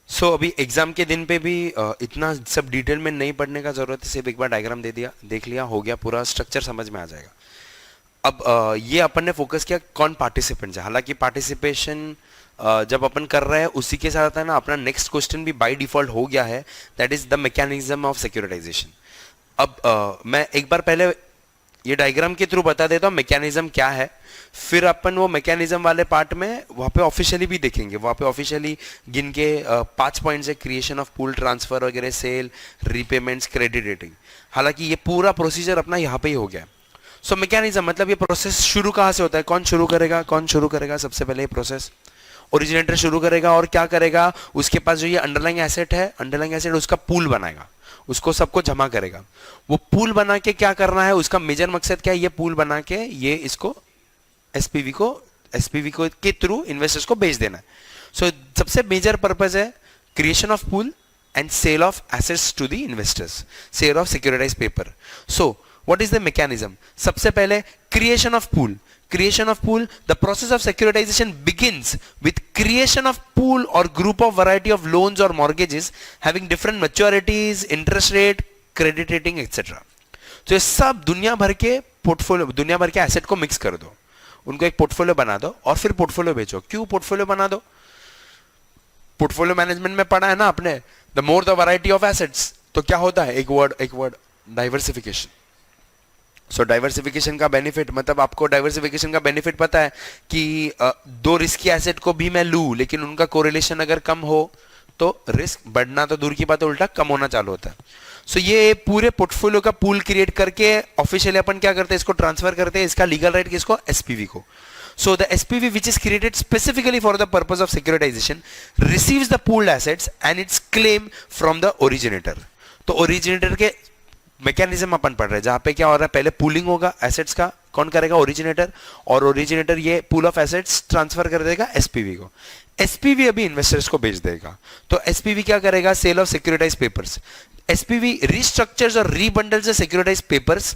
अभी एग्जाम के दिन पे भी इतना सब डिटेल में नहीं पढ़ने का जरूरत है, सिर्फ एक बार डायग्राम दे दिया, देख लिया, हो गया, पूरा स्ट्रक्चर समझ में आ जाएगा। अब ये अपन ने फोकस किया कौन पार्टिसिपेंट्स है। हालांकि पार्टिसिपेशन जब अपन कर रहे हैं उसी के साथ है ना, अपना नेक्स्ट क्वेश्चन भी बाय डिफॉल्ट हो गया है, that is the mechanism of securitisation. अब मैं एक बार पहले ये डायग्राम के थ्रू बता देता हूँ मैकेनिज्म क्या है, फिर अपन वो मैकेनिज्म वाले पार्ट में वहाँ पे ऑफिशियली भी देखेंगे। वहाँ पे ऑफिशियली गिन के 5 पॉइंट्स है, क्रिएशन ऑफ पूल, ट्रांसफर वगैरह, सेल, रीपेमेंट्स, क्रेडिट रेटिंग। हालांकि ये पूरा प्रोसीजर अपना यहाँ पे ही हो गया। सो मैकेनिज्म मतलब ये प्रोसेस शुरू कहाँ से होता है, कौन शुरू करेगा, कौन शुरू करेगा? सबसे पहले ये प्रोसेस ओरिजिनेटर शुरू करेगा, और क्या करेगा, उसके पास जो ये अंडरलाइंग एसेट है, अंडरलाइंग एसेट उसका पूल बनाएगा, उसको सबको जमा करेगा। वो पूल बना के क्या करना है, उसका मेजर मकसद क्या है, ये पूल बना के ये इसको एसपीवी को के थ्रू इन्वेस्टर्स को बेच देना है। सो सबसे मेजर पर्पज है creation of pool and sale of assets to the investors, sale of securitize paper. So what is the mechanism? सबसे पहले creation of pool. Creation of pool, the process of securitization begins with creation of pool or group of variety of loans or mortgages having different maturities, interest rate, credit rating, etc. तो ये सब दुनिया भर के portfolio, दुनिया भर के asset को मिक्स कर दो, उनको एक पोर्टफोलियो बना दो और फिर पोर्टफोलियो बेचो। क्यों पोर्टफोलियो बना दो? पोर्टफोलियो मैनेजमेंट में पढ़ा है ना आपने, the more the variety of assets, तो क्या होता है, एक वर्ड डाइवर्सिफिकेशन। सो डाइवर्सिफिकेशन का बेनिफिट मतलब आपको डाइवर्सिफिकेशन का बेनिफिट पता है कि दो रिस्की एसेट को भी मैं लूं, लेकिन उनका कोरिलेशन अगर कम हो तो रिस्क बढ़ना तो दूर की बात है, उल्टा कम होना चालू होता है। सो ये पूरे पोर्टफोलियो का पूल क्रिएट करके ऑफिशियली अपन क्या करते हैं, इसको ट्रांसफर करते हैं, इसका लीगल राइट किसको, एसपीवी को। So the SPV which is created specifically for the purpose of securitization receives the pooled assets and its claim from the originator. तो ओरिजिनेटर के मैकेनिज्म अपन पढ़ रहे हैं, जहां पे क्या हो रहा है, पहले पूलिंग होगा एसेट्स का, कौन करेगा, ओरिजिनेटर, और ओरिजिनेटर ये पूल ऑफ एसेट्स ट्रांसफर कर देगा एसपीवी को। एसपीवी अभी इन्वेस्टर्स को बेच देगा। तो एसपीवी क्या करेगा, sale of securitise papers. SPV restructures और rebundles the securitize papers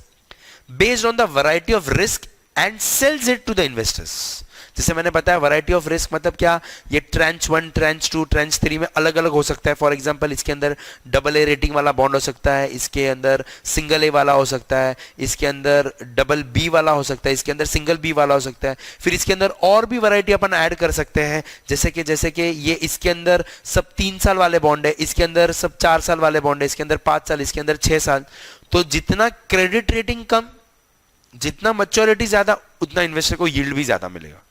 based on the variety of risk and sells it to the investors. जैसे मैंने बताया वैरायटी ऑफ रिस्क मतलब क्या, ये ट्रेंच 1, ट्रेंच 2, ट्रेंच 3 में अलग अलग हो सकता है। फॉर एग्जांपल इसके अंदर डबल ए रेटिंग वाला बॉन्ड हो सकता है, इसके अंदर सिंगल ए वाला हो सकता है, इसके अंदर डबल बी वाला हो सकता है, इसके अंदर सिंगल बी वाला हो सकता है। फिर इसके अंदर और भी वैरायटी अपन ऐड कर सकते हैं, जैसे कि ये इसके अंदर सब 3 साल वाले बॉन्ड है, इसके अंदर सब 4 साल वाले बॉन्ड है, इसके अंदर 5 साल, इसके अंदर 6 साल। तो जितना क्रेडिट रेटिंग कम, जितना मैच्योरिटी ज्यादा, उतना इन्वेस्टर को यील्ड भी ज्यादा मिलेगा।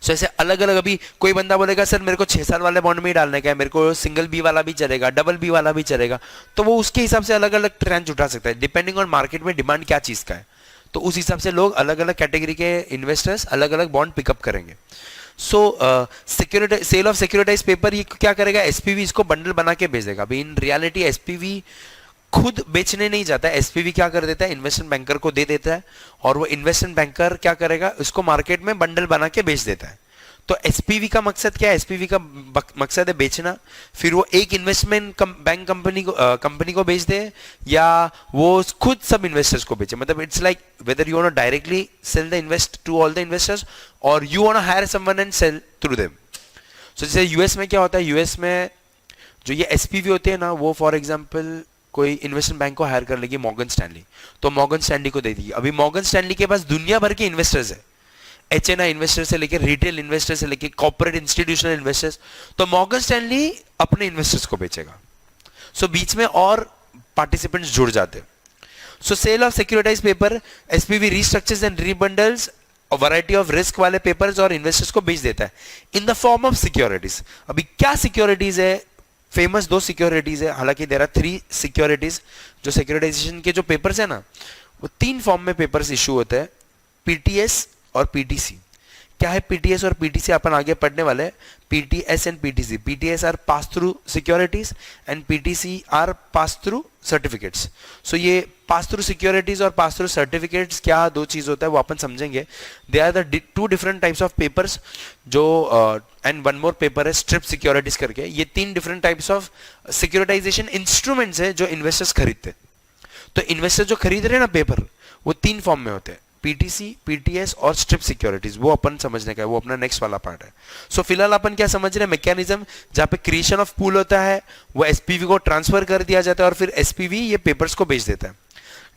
सो ऐसे अलग अलग, अभी कोई बंदा बोलेगा सर मेरे को 6 साल वाले बॉन्ड में ही डालने का है, मेरे को सिंगल बी वाला भी चलेगा, डबल बी वाला भी चलेगा, तो वो उसके हिसाब से अलग अलग ट्रेंच उठा सकता है, डिपेंडिंग ऑन मार्केट में डिमांड क्या चीज का है। तो उस हिसाब से लोग अलग अलग कैटेगरी के इन्वेस्टर्स अलग अलग बॉन्ड पिकअप करेंगे। So security, sale of securitize paper, ये क्या करेगा, एसपीवी इसको बंडल बना के भेज देगा। अभी इन रियलिटी एसपीवी खुद बेचने नहीं जाता है, एसपीवी क्या कर देता है, इन्वेस्टमेंट बैंकर को दे देता है, और वो इन्वेस्टमेंट बैंकर क्या करेगा, उसको मार्केट में बंडल बना के बेच देता है। तो एसपीवी का मकसद क्या है, एसपीवी का मकसद है बेचना, फिर वो एक इन्वेस्टमेंट बैंक कंपनी को बेच दे, या वो खुद सब इन्वेस्टर्स को बेचे। मतलब it's like whether you want to directly sell the invest to all the investors, और you want to hire someone and sell through them. So जैसे यूएस में क्या होता है, यूएस में जो ये एसपीवी होते हैं ना, वो फॉर एग्जाम्पल कोई इन्वेस्टमेंट बैंक को हायर कर लेगी मॉर्गन स्टैनली, तो मॉर्गन स्टैनली को दे दी। अभी मॉर्गन स्टैनली के पास दुनिया भर के इन्वेस्टर्स है, एचएनआई इन्वेस्टर से लेकर रिटेल इन्वेस्टर से लेकर कॉर्पोरेट इंस्टीट्यूशनल इन्वेस्टर्स, तो मॉर्गन स्टैनली अपने इन्वेस्टर्स को बेचेगा। सो बीच में और पार्टिसिपेंट्स जुड़ जाते हैं। So sale of securitize paper, SPV restructures and rebundles variety of risk वाले पेपर्स और इन्वेस्टर्स को बेच देता है in the form of securities. अभी क्या सिक्योरिटीज है, फेमस 2 सिक्योरिटीज है, हालांकि देयर आर 3 सिक्योरिटीज। जो सिक्योरिटाइजेशन के जो पेपर्स है ना, वो 3 फॉर्म में पेपर्स इशू होते हैं, पीटीएस और पीटीसी। क्या है पीटीएस और पीटीसी, अपन आगे पढ़ने वाले हैं। PTS and PTC, PTS are pass through securities and PTC are pass through certificates. So ये पास थ्रू सिक्योरिटीज और पास थ्रू सर्टिफिकेट्स क्या 2 चीज होता है, वो अपन समझेंगे। They are the 2 different types of papers, जो एंड वन मोर पेपर है स्ट्रिप सिक्योरिटीज करके। ये 3 different types of securitization instruments है जो इन्वेस्टर्स खरीदते। तो इन्वेस्टर जो खरीद रहे हैं ना पेपर, वो 3 फॉर्म में होते हैं, पीटीसी, पीटीएस और स्ट्रिप सिक्योरिटीज, वो अपन समझने का है, वो अपना नेक्स्ट वाला पार्ट है. सो फिलहाल अपन क्या समझ रहे हैं, मैकेनिज्म जहां पे क्रिएशन ऑफ पूल होता है, वो एसपीवी को ट्रांसफर कर दिया जाता है और फिर एसपीवी ये पेपर्स को बेच देता है.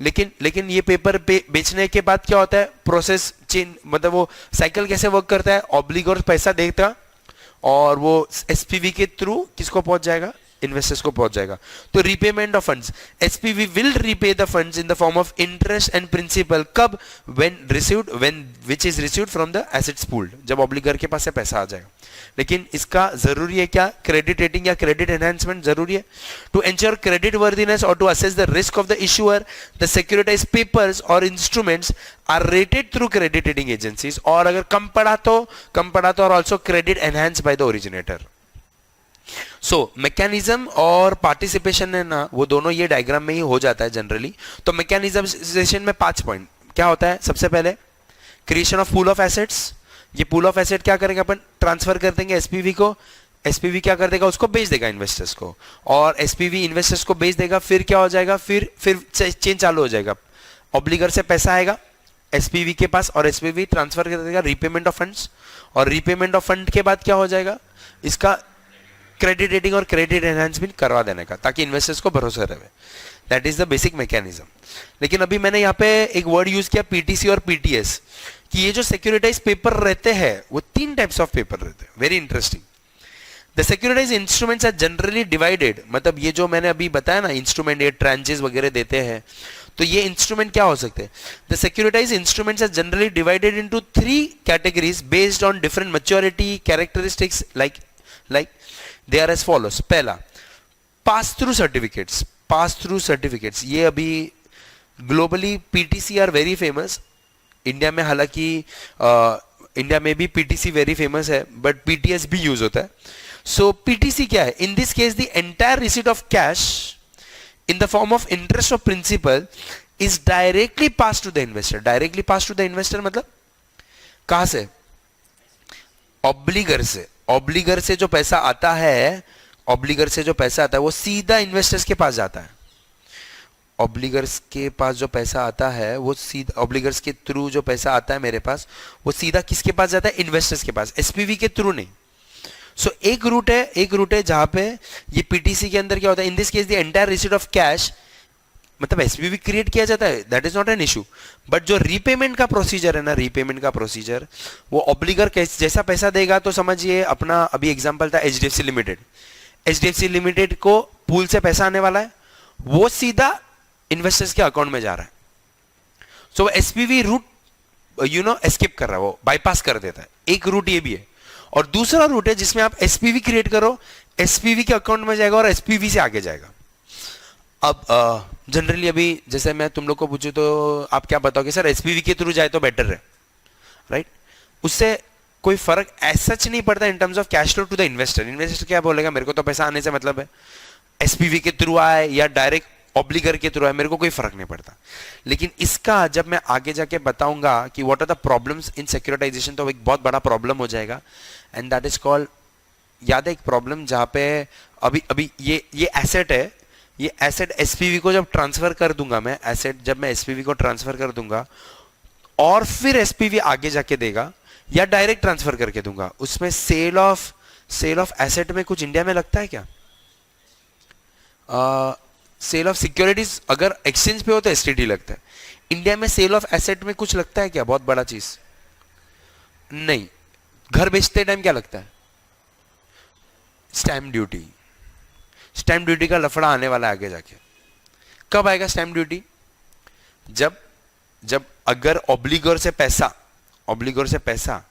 लेकिन ये पेपर बेचने के बाद क्या होता है, प्रोसेस चेन, मतलब वो साइकिल कैसे वर्क करता है, ऑब्लिगोर पैसा देता और वो एसपीवी के थ्रू किसको पहुंच जाएगा, इन्वेस्टर्स को पहुंच जाएगा. तो repayment of funds, SPV will repay the funds in the form of interest and principal. कब, when which is received from the assets pooled, जब ऑब्लिगर के पास से पैसा आ जाएगा. लेकिन इसका जरूरी है क्या, क्रेडिट रेटिंग या क्रेडिट एनहांसमेंट जरूरी है. टू एंश्योर क्रेडिट वर्दीनेस और to assess the risk of the issuer, the securitize papers और instruments are rated through credit rating agencies. और अगर कम पड़ा तो और also credit enhance by the originator. So mechanism और पार्टिसिपेशन है ना, वो दोनों ये डायग्राम में ही हो जाता है जनरली. तो मैकेनिज्म में 5 पॉइंट क्या होता है. सबसे पहले creation of pool of assets. ये पूल ऑफ एसेट क्या करेंगे अपन, ट्रांसफर कर देंगे एसपीवी को. एसपीवी क्या कर देगा, उसको बेच देगा इन्वेस्टर्स को, और एसपीवी इन्वेस्टर्स को बेच देगा. फिर क्या हो जाएगा, फिर चेन चालू हो जाएगा. ऑब्लिगर से पैसा आएगा एसपीवी के पास और एसपीवी ट्रांसफर कर देगा रीपेमेंट ऑफ फंड्स. और रीपेमेंट ऑफ फंड के बाद क्या हो जाएगा, इसका क्रेडिट रेटिंग और क्रेडिट एनहांसमेंट करवा देने का, ताकि इन्वेस्टर्स को भरोसा रहे. That is the basic mechanism. लेकिन अभी मैंने यहाँ पे एक वर्ड यूज किया पीटीसी और पीटीएस, कि ये जो सिक्योरिटाइज पेपर रहते हैं वो 3 टाइप्स ऑफ पेपर रहते हैं. Very interesting. The securitize instruments are generally divided, मतलब ये जो मैंने अभी बताया ना इंस्ट्रूमेंट, ये ट्रांचेस वगैरह देते हैं, तो ये इंस्ट्रूमेंट क्या हो सकते हैं. The securitize instruments are generally divided into 3 categories based on different maturity characteristics. Like they are as follows. पहला, pass through certificates. Pass through certificates ये अभी globally PTC are very famous. India में हालांकि India में भी PTC very famous है, but PTS भी use होता है. सो पीटीसी क्या है, in this case the entire receipt of cash in the form of interest of principal is directly pass to the investor. Directly pass to the investor मतलब कहां से, ऑब्लिगर से. ऑब्लिगर से जो पैसा आता है, ऑब्लिगर से जो पैसा आता है वो सीधा इन्वेस्टर्स के पास जाता है. ऑब्लिगर्स के पास जो पैसा आता है वो सीधा, ऑब्लिगर्स के थ्रू जो पैसा आता है मेरे पास, वो सीधा किसके पास जाता है, इन्वेस्टर्स के पास, एसपीवी के थ्रू नहीं. सो एक रूट है जहां पे ये पीटीसी के अंदर क्या होता है, in this case the entire receipt of cash, मतलब एसपीवी क्रिएट किया जाता है, that is not an issue. But जो रीपेमेंट का प्रोसीजर है ना, रीपेमेंट का प्रोसीजर, वो ऑब्लिगर जैसा पैसा देगा, तो समझिए अपना अभी एग्जांपल था एचडीएफसी लिमिटेड. एचडीएफसी लिमिटेड को पूल से पैसा आने वाला है, वो सीधा इन्वेस्टर्स के अकाउंट में जा रहा है. सो एसपीवी रूट एस्केप कर रहा है, वो बाईपास कर देता है. एक रूट ये भी है. और दूसरा रूट है जिसमें आप एसपीवी क्रिएट करो, एसपीवी के अकाउंट में जाएगा और एसपीवी से आगे जाएगा. अब जनरली अभी जैसे मैं तुम लोग को पूछूं तो आप क्या बताओगे, सर एसपीवी के थ्रू जाए तो बेटर है, राइट? उससे कोई फर्क ऐसा नहीं पड़ता in terms of cash flow to the investor. Investor क्या बोलेगा, मेरे को तो पैसा आने से मतलब है, एसपीवी के थ्रू आए या डायरेक्ट ऑब्लिगर के थ्रू आए, मेरे को कोई फर्क नहीं पड़ता. लेकिन इसका जब मैं आगे जाके बताऊंगा कि what are the problems in securitization, तो एक बहुत बड़ा प्रॉब्लम हो जाएगा. एंड दैट इज कॉल्ड, याद है एक प्रॉब्लम जहां पे अभी ये एसेट है, ये एसेट एसपीवी को जब ट्रांसफर कर दूंगा मैं, एसेट जब मैं एसपीवी को ट्रांसफर कर दूंगा और फिर एसपीवी आगे जाके देगा, या डायरेक्ट ट्रांसफर करके दूंगा, उसमें सेल ऑफ एसेट में कुछ इंडिया में लगता है क्या? सेल ऑफ सिक्योरिटीज अगर एक्सचेंज पे हो तो एसटीटी लगता है. इंडिया में सेल ऑफ एसेट में कुछ लगता है क्या, बहुत बड़ा चीज नहीं. घर बेचते टाइम क्या लगता है, स्टैम्प ड्यूटी. स्टैम्प ड्यूटी का लफड़ा आने वाला है आगे जाके. कब आएगा स्टैम्प ड्यूटी? जब अगर ऑब्लिगर से पैसा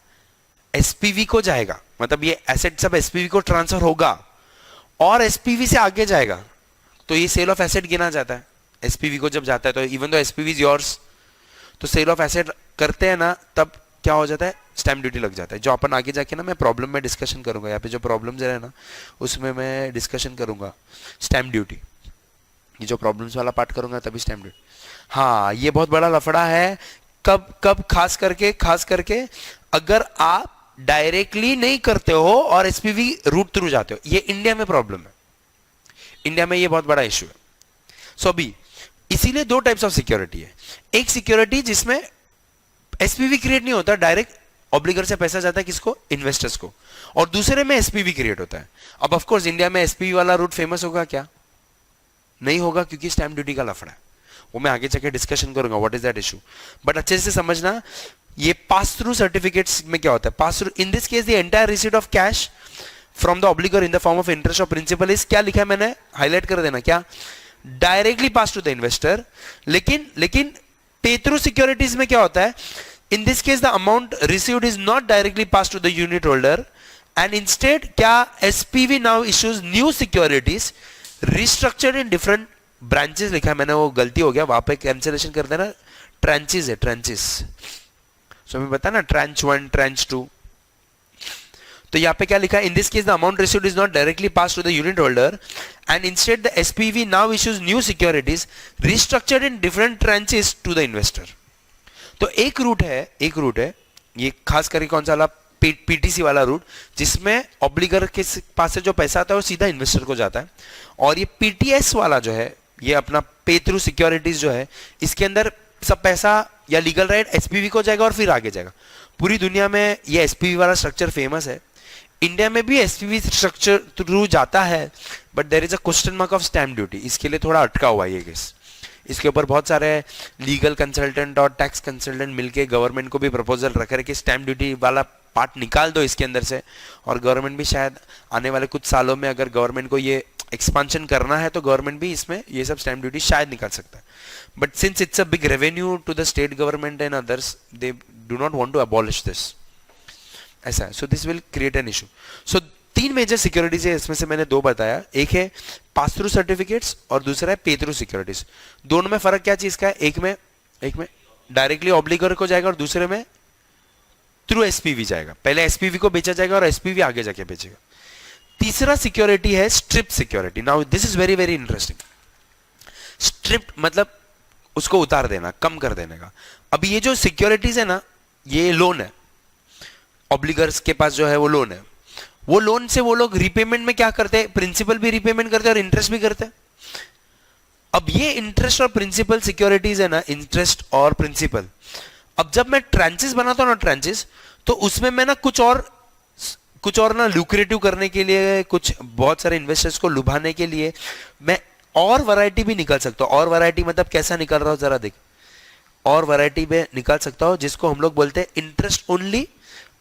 एसपीवी को जाएगा, मतलब ये एसेट सब एसपीवी को ट्रांसफर होगा और एसपीवी से आगे जाएगा, तो ये सेल ऑफ एसेट गिना जाता है. एसपीवी को जब जाता है तो even though SPV is yours, तो सेल ऑफ एसेट करते हैं ना, तब क्या हो जाता है, स्टैम्प ड्यूटी लग जाता है. जो अपन आगे जाके ना मैं प्रॉब्लम में डिस्कशन करूंगा, यहाँ पे जो प्रॉब्लम्स है ना उसमें मैं डिस्कशन करूंगा स्टैम्प ड्यूटी. ये जो प्रॉब्लम्स वाला पार्ट करूंगा तभी स्टैम्प ड्यूटी. हाँ, ये बहुत बड़ा लफड़ा है. कब खास करके अगर आप डायरेक्टली नहीं करते हो और एसपीवी रूट थ्रू जाते हो, ये इंडिया में प्रॉब्लम है. इंडिया में ये बहुत बड़ा इशू है. सो अभी इसीलिए 2 टाइप्स ऑफ सिक्योरिटी है. एक सिक्योरिटी जिसमें एसपीवी क्रिएट नहीं होता, डायरेक्ट ऑब्लिगर से पैसा जाता है किसको, इन्वेस्टर्स को, और दूसरे में एसपीवी क्रिएट होता है। अब ऑफ कोर्स इंडिया में एसपीवी वाला रूट फेमस होगा क्या, नहीं होगा, क्योंकि स्टैम्प ड्यूटी का लफड़ा है, वो मैं आगे जाके डिस्कशन करूंगा what is that issue. But अच्छे से समझना, ये पास थ्रू सर्टिफिकेट्स में क्या होता है, pass through in this case the entire receipt of cash from the obligor in the form of interest of principal is, क्या लिखा है मैंने, हाईलाइट कर देना, क्या, directly pass to the investor. लेकिन पे थ्रू सिक्योरिटीज में क्या होता है, in this case the amount received is not directly pass to the unit holder and instead क्या, SPV now issues new securities restructured in different branches, लिखा है मैंने, वो गलती हो गया, वहां पे कैंसिलेशन कर देना, ट्रांचेस है, ट्रांचेस, सो मैं बता ना, ट्रांच 1 ट्रांच 2, तो यहाँ पे क्या लिखा है, in this case the amount received is not directly pass to the unit holder and instead the SPV now issues new securities restructured in different tranches to the investor. तो एक root है ये खास करके कौन सा वाला, पीटीसी वाला रूट, जिसमें ऑब्लिगर के पास से जो पैसा आता है वो सीधा इन्वेस्टर को जाता है, और ये पीटीएस वाला जो है, ये अपना पे थ्रू सिक्योरिटीज जो है, इसके अंदर सब पैसा या लीगल राइट एसपीवी को जाएगा और फिर आगे जाएगा। पूरी दुनिया में ये एसपीवी वाला स्ट्रक्चर फेमस है, इंडिया में भी एसपीवी स्ट्रक्चर थ्रू जाता है, but there is a question mark of stamp duty, इसके लिए थोड़ा अटका हुआ है ये केस। इसके ऊपर बहुत सारे लीगल कंसल्टेंट और टैक्स कंसल्टेंट मिलके गवर्नमेंट को भी प्रपोजल रख रहे कि स्टैम्प ड्यूटी वाला पार्ट निकाल दो इसके अंदर से, और गवर्नमेंट भी शायद आने वाले कुछ सालों में अगर गवर्नमेंट को ये एक्सपांशन करना है तो गवर्नमेंट भी इसमें ये सब स्टैम्प ड्यूटी शायद निकाल सकता है। But since it's a big revenue to the state government and others, they do not want to abolish this, ऐसा है। So this will create an issue. So 3 major securities है, इसमें से मैंने 2 बताया, एक है पास थ्रू सर्टिफिकेट्स और दूसरा है पे थ्रू सिक्योरिटीज। दोनों में फर्क क्या चीज का है, एक में डायरेक्टली ऑब्लिगर को जाएगा और दूसरे में थ्रू एसपीवी जाएगा, पहले एसपीवी को बेचा जाएगा और एसपीवी आगे जाके बेचेगा। तीसरा सिक्योरिटी है strip security. Now this is very very interesting. Strip मतलब उसको उतार देना, कम कर देने का। अभी ये जो सिक्योरिटीज है ना, ये लोन है, ऑब्लिगर्स के पास जो है वो लोन है, वो लोन से वो लोग रिपेमेंट में क्या करते हैं, प्रिंसिपल भी रिपेमेंट करते हैं और इंटरेस्ट भी करते हैं। अब ये इंटरेस्ट और प्रिंसिपल सिक्योरिटीज है ना, इंटरेस्ट और प्रिंसिपल, अब जब मैं ट्रांचेस बनाता हूं ना, ट्रांचेस, तो उसमें मैं ना कुछ और ना लुक्रेटिव करने के लिए, कुछ बहुत सारे इन्वेस्टर्स को लुभाने के लिए मैं और वैरायटी भी निकाल सकता हूं। और वैरायटी मतलब कैसा निकाल रहा हूं जरा देख, और वैरायटी में निकाल सकता हूं जिसको हम लोग बोलते हैं इंटरेस्ट ओनली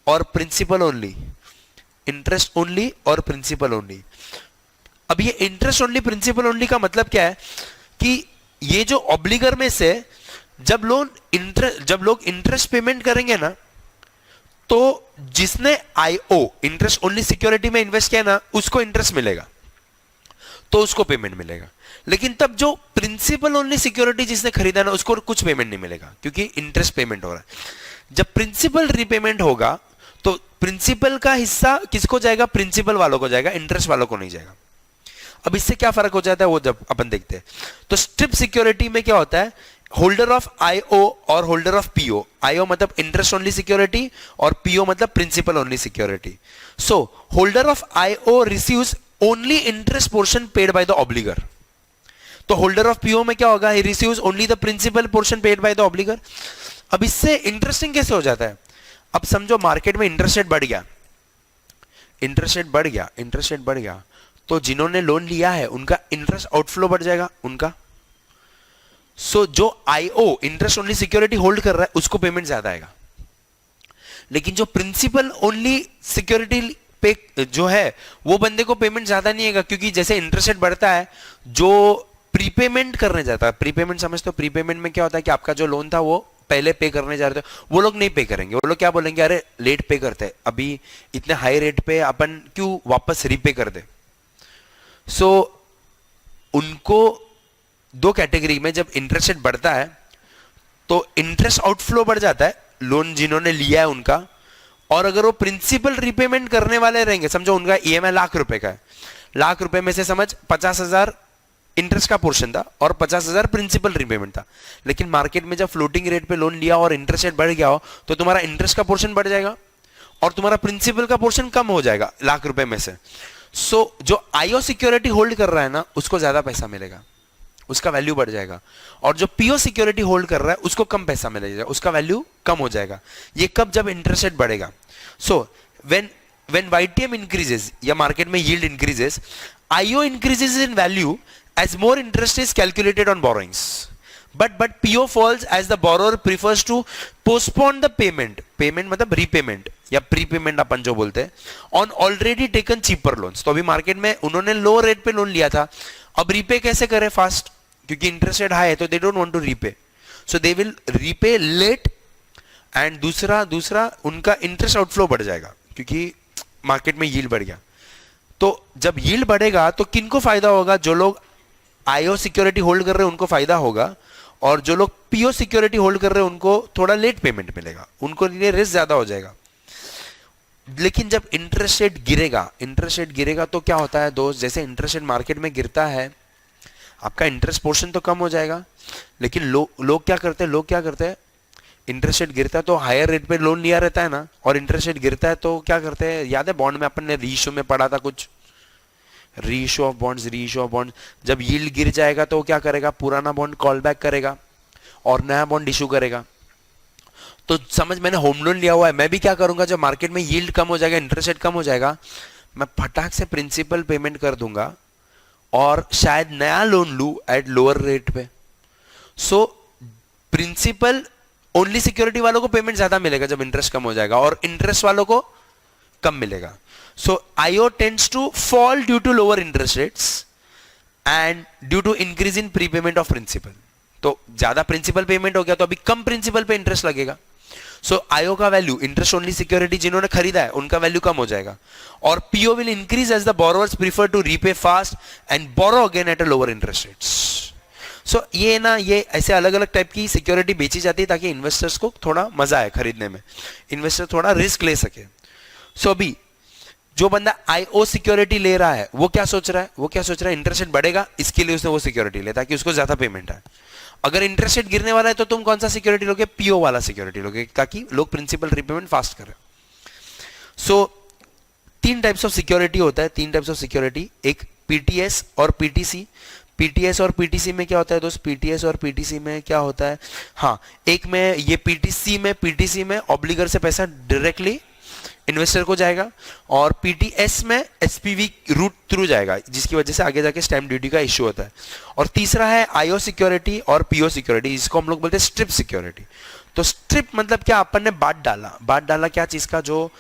और प्रिंसिपल ओनली, इंटरेस्ट ओनली और प्रिंसिपल ओनली। अब ये इंटरेस्ट ओनली प्रिंसिपल ओनली का मतलब क्या है कि ये जो ऑब्लिगर में से जब लोग इंटरेस्ट पेमेंट करेंगे ना, तो जिसने आईओ इंटरेस्ट ओनली सिक्योरिटी में इन्वेस्ट किया ना, उसको इंटरेस्ट मिलेगा, तो उसको पेमेंट मिलेगा। लेकिन तब जो प्रिंसिपल ओनली सिक्योरिटी जिसने खरीदा ना, उसको कुछ पेमेंट नहीं मिलेगा, क्योंकि इंटरेस्ट पेमेंट हो रहा है। जब प्रिंसिपल रीपेमेंट होगा तो प्रिंसिपल का हिस्सा किसको जाएगा, प्रिंसिपल वालों को जाएगा, इंटरेस्ट वालों को नहीं जाएगा। अब इससे क्या फर्क हो जाता है वो जब अपन देखते हैं। तो स्ट्रिप सिक्योरिटी में क्या होता है, होल्डर ऑफ आईओ और होल्डर ऑफ पीओ, आईओ मतलब इंटरेस्ट ओनली सिक्योरिटी और पीओ मतलब principal only security. So holder of IO receives only interest portion paid by the obligor. तो होल्डर ऑफ पीओ में क्या होगा, he receives only the principal portion paid by the obligor. अब इससे interesting कैसे हो जाता है, अब समझो मार्केट में इंटरेस्ट रेट बढ़ गया, इंटरेस्ट रेट बढ़ गया, तो जिन्होंने लोन लिया है उनका इंटरेस्ट आउटफ्लो बढ़ जाएगा उनका। सो जो IO interest only security hold कर रहा है उसको पेमेंट ज्यादा आएगा, लेकिन जो प्रिंसिपल ओनली सिक्योरिटी पे जो है वो बंदे को पेमेंट ज्यादा नहीं आएगा, क्योंकि जैसे इंटरेस्ट रेट बढ़ता है, जो प्रीपेमेंट करने जाता है, प्रीपेमेंट समझते हो, प्रीपेमेंट में क्या होता है कि आपका जो लोन था वो पहले पे करने जा रहे थे, वो लोग नहीं पे करेंगे, वो लोग क्या बोलेंगे, अरे लेट पे करते हैं, अभी इतने हाई रेट पे अपन क्यों वापस रीपे कर दे। सो उनको 2 कैटेगरी में जब इंटरेस्ट रेट बढ़ता है तो इंटरेस्ट आउटफ्लो बढ़ जाता है, लोन जिन्होंने लिया है उनका, और अगर वो प्रिंसिपल रीपेमेंट करने वाले रहेंगे, समझो उनका ईएमआई ₹1,00,000 का है, ₹1,00,000 में से समझ 50,000 इंटरेस्ट का पोर्शन था और 50,000 प्रिंसिपल रीपेमेंट था। लेकिन मार्केट में जब फ्लोटिंग रेट पे लोन लिया और इंटरेस्ट रेट बढ़ गया हो, तो तुम्हारा इंटरेस्ट का पोर्शन बढ़ जाएगा और तुम्हारा प्रिंसिपल का पोर्शन कम हो जाएगा ₹1,00,000 में से। सो जो आईओ सिक्योरिटी होल्ड कर रहा है ना, उसको ज्यादा पैसा मिलेगा, उसका वैल्यू बढ़ जाएगा, और जो पीओ सिक्योरिटी होल्ड कर रहा है उसको कम पैसा मिलेगा, उसका वैल्यू कम हो जाएगा। ये कब? जब इंटरेस्ट रेट बढ़ेगा। सो when YTM increases या मार्केट में yield increases, IO increases in value as more interest is calculated on borrowings. But PO falls as the borrower prefers to postpone the payment. Payment मतलब repayment या prepayment अपन जो बोलते हैं, on already taken cheaper loans. तो अभी market में उन्होंने लो rate पे लोन लिया था, अब रीपे कैसे करें फास्ट? क्योंकि इंटरेस्ट रेट हाई है तो they don't want to repay, so they will repay late. And दूसरा उनका इंटरेस्ट आउटफ्लो बढ़ जाएगा क्योंकि मार्केट में यील्ड बढ़ गया। तो जब यील्ड बढ़ेगा तो किनको फायदा होगा? जो लोग आईओ सिक्योरिटी होल्ड कर रहे हैं उनको फायदा होगा, और जो लोग पीओ सिक्योरिटी होल्ड कर रहे हैं उनको थोड़ा लेट पेमेंट मिलेगा, उनको लिए रिस्क ज्यादा हो जाएगा। लेकिन जब इंटरेस्ट रेट गिरेगा तो क्या होता है दोस्त? जैसे इंटरेस्ट रेट मार्केट में गिरता है, आपका इंटरेस्ट पोर्शन तो कम हो जाएगा, लेकिन लोग क्या करते हैं? इंटरेस्ट रेट गिरता है तो हायर रेट पे लोन लिया रहता है ना, और इंटरेस्ट रेट गिरता है तो क्या करते हैं? याद है बॉन्ड में अपन ने रीइश्यू में पढ़ा था कुछ, रीइश्यू ऑफ बॉन्ड्स। जब यील्ड गिर जाएगा तो क्या करेगा? पुराना बॉन्ड कॉल बैक करेगा और नया बॉन्ड इशू करेगा। तो समझ, मैंने होम लोन लिया हुआ है, मैं भी क्या करूंगा? जब मार्केट में यील्ड कम हो जाएगा, इंटरेस्ट रेट कम हो जाएगा, मैं फटाक से प्रिंसिपल पेमेंट कर दूंगा और शायद नया लोन लू एट लोअर रेट पे। सो प्रिंसिपल ओनली सिक्योरिटी वालों को पेमेंट ज्यादा मिलेगा जब इंटरेस्ट कम हो जाएगा, और इंटरेस्ट वालों को कम मिलेगा। So IO tends to fall due to lower interest rates and due to increase in prepayment of principal. तो ज्यादा प्रिंसिपल पेमेंट हो गया तो अभी कम प्रिंसिपल पे इंटरेस्ट लगेगा। सो आईओ का वैल्यू, इंटरेस्ट ओनली सिक्योरिटी जिन्होंने खरीदा है उनका वैल्यू कम हो जाएगा, और PO will increase as the borrowers prefer to repay fast and borrow again at a lower interest rates. सो ये ऐसे अलग अलग टाइप की सिक्योरिटी बेची जाती है ताकि इन्वेस्टर्स को थोड़ा मजा आए खरीदने में, इन्वेस्टर थोड़ा रिस्क ले सके। सो अभी जो बंदा आईओ सिक्योरिटी ले रहा है वो क्या सोच रहा है? इंटरेस्ट रेट बढ़ेगा, इसके लिए उसने वो सिक्योरिटी लिया ताकि उसको ज्यादा पेमेंट आए। अगर इंटरेस्ट रेट गिरने वाला है तो तुम कौन सा सिक्योरिटी लोगे? पीओ वाला सिक्योरिटी लोगे, ताकि लोग प्रिंसिपल रीपेमेंट फास्ट करें। सो 3 टाइप्स ऑफ सिक्योरिटी होता है, एक पीटीएस और पीटीसी। पीटीएस और पीटीसी में क्या होता है दोस्त? पीटीएस और पीटीसी में क्या होता है? हाँ, एक में ये पीटीसी में ऑब्लिगर से पैसा डायरेक्टली इन्वेस्टर को जाएगा, और पीटीएस में एसपीवी रूट थ्रू जाएगा, जिसकी वजह से आगे जाके स्टैम्प ड्यूटी का इश्यू होता है। और तीसरा है आईओ सिक्योरिटी और पीओ सिक्योरिटी, जिसको हम लोग बोलते हैं स्ट्रिप सिक्योरिटी। तो स्ट्रिप मतलब क्या? अपन ने बांट डाला क्या चीज का? जो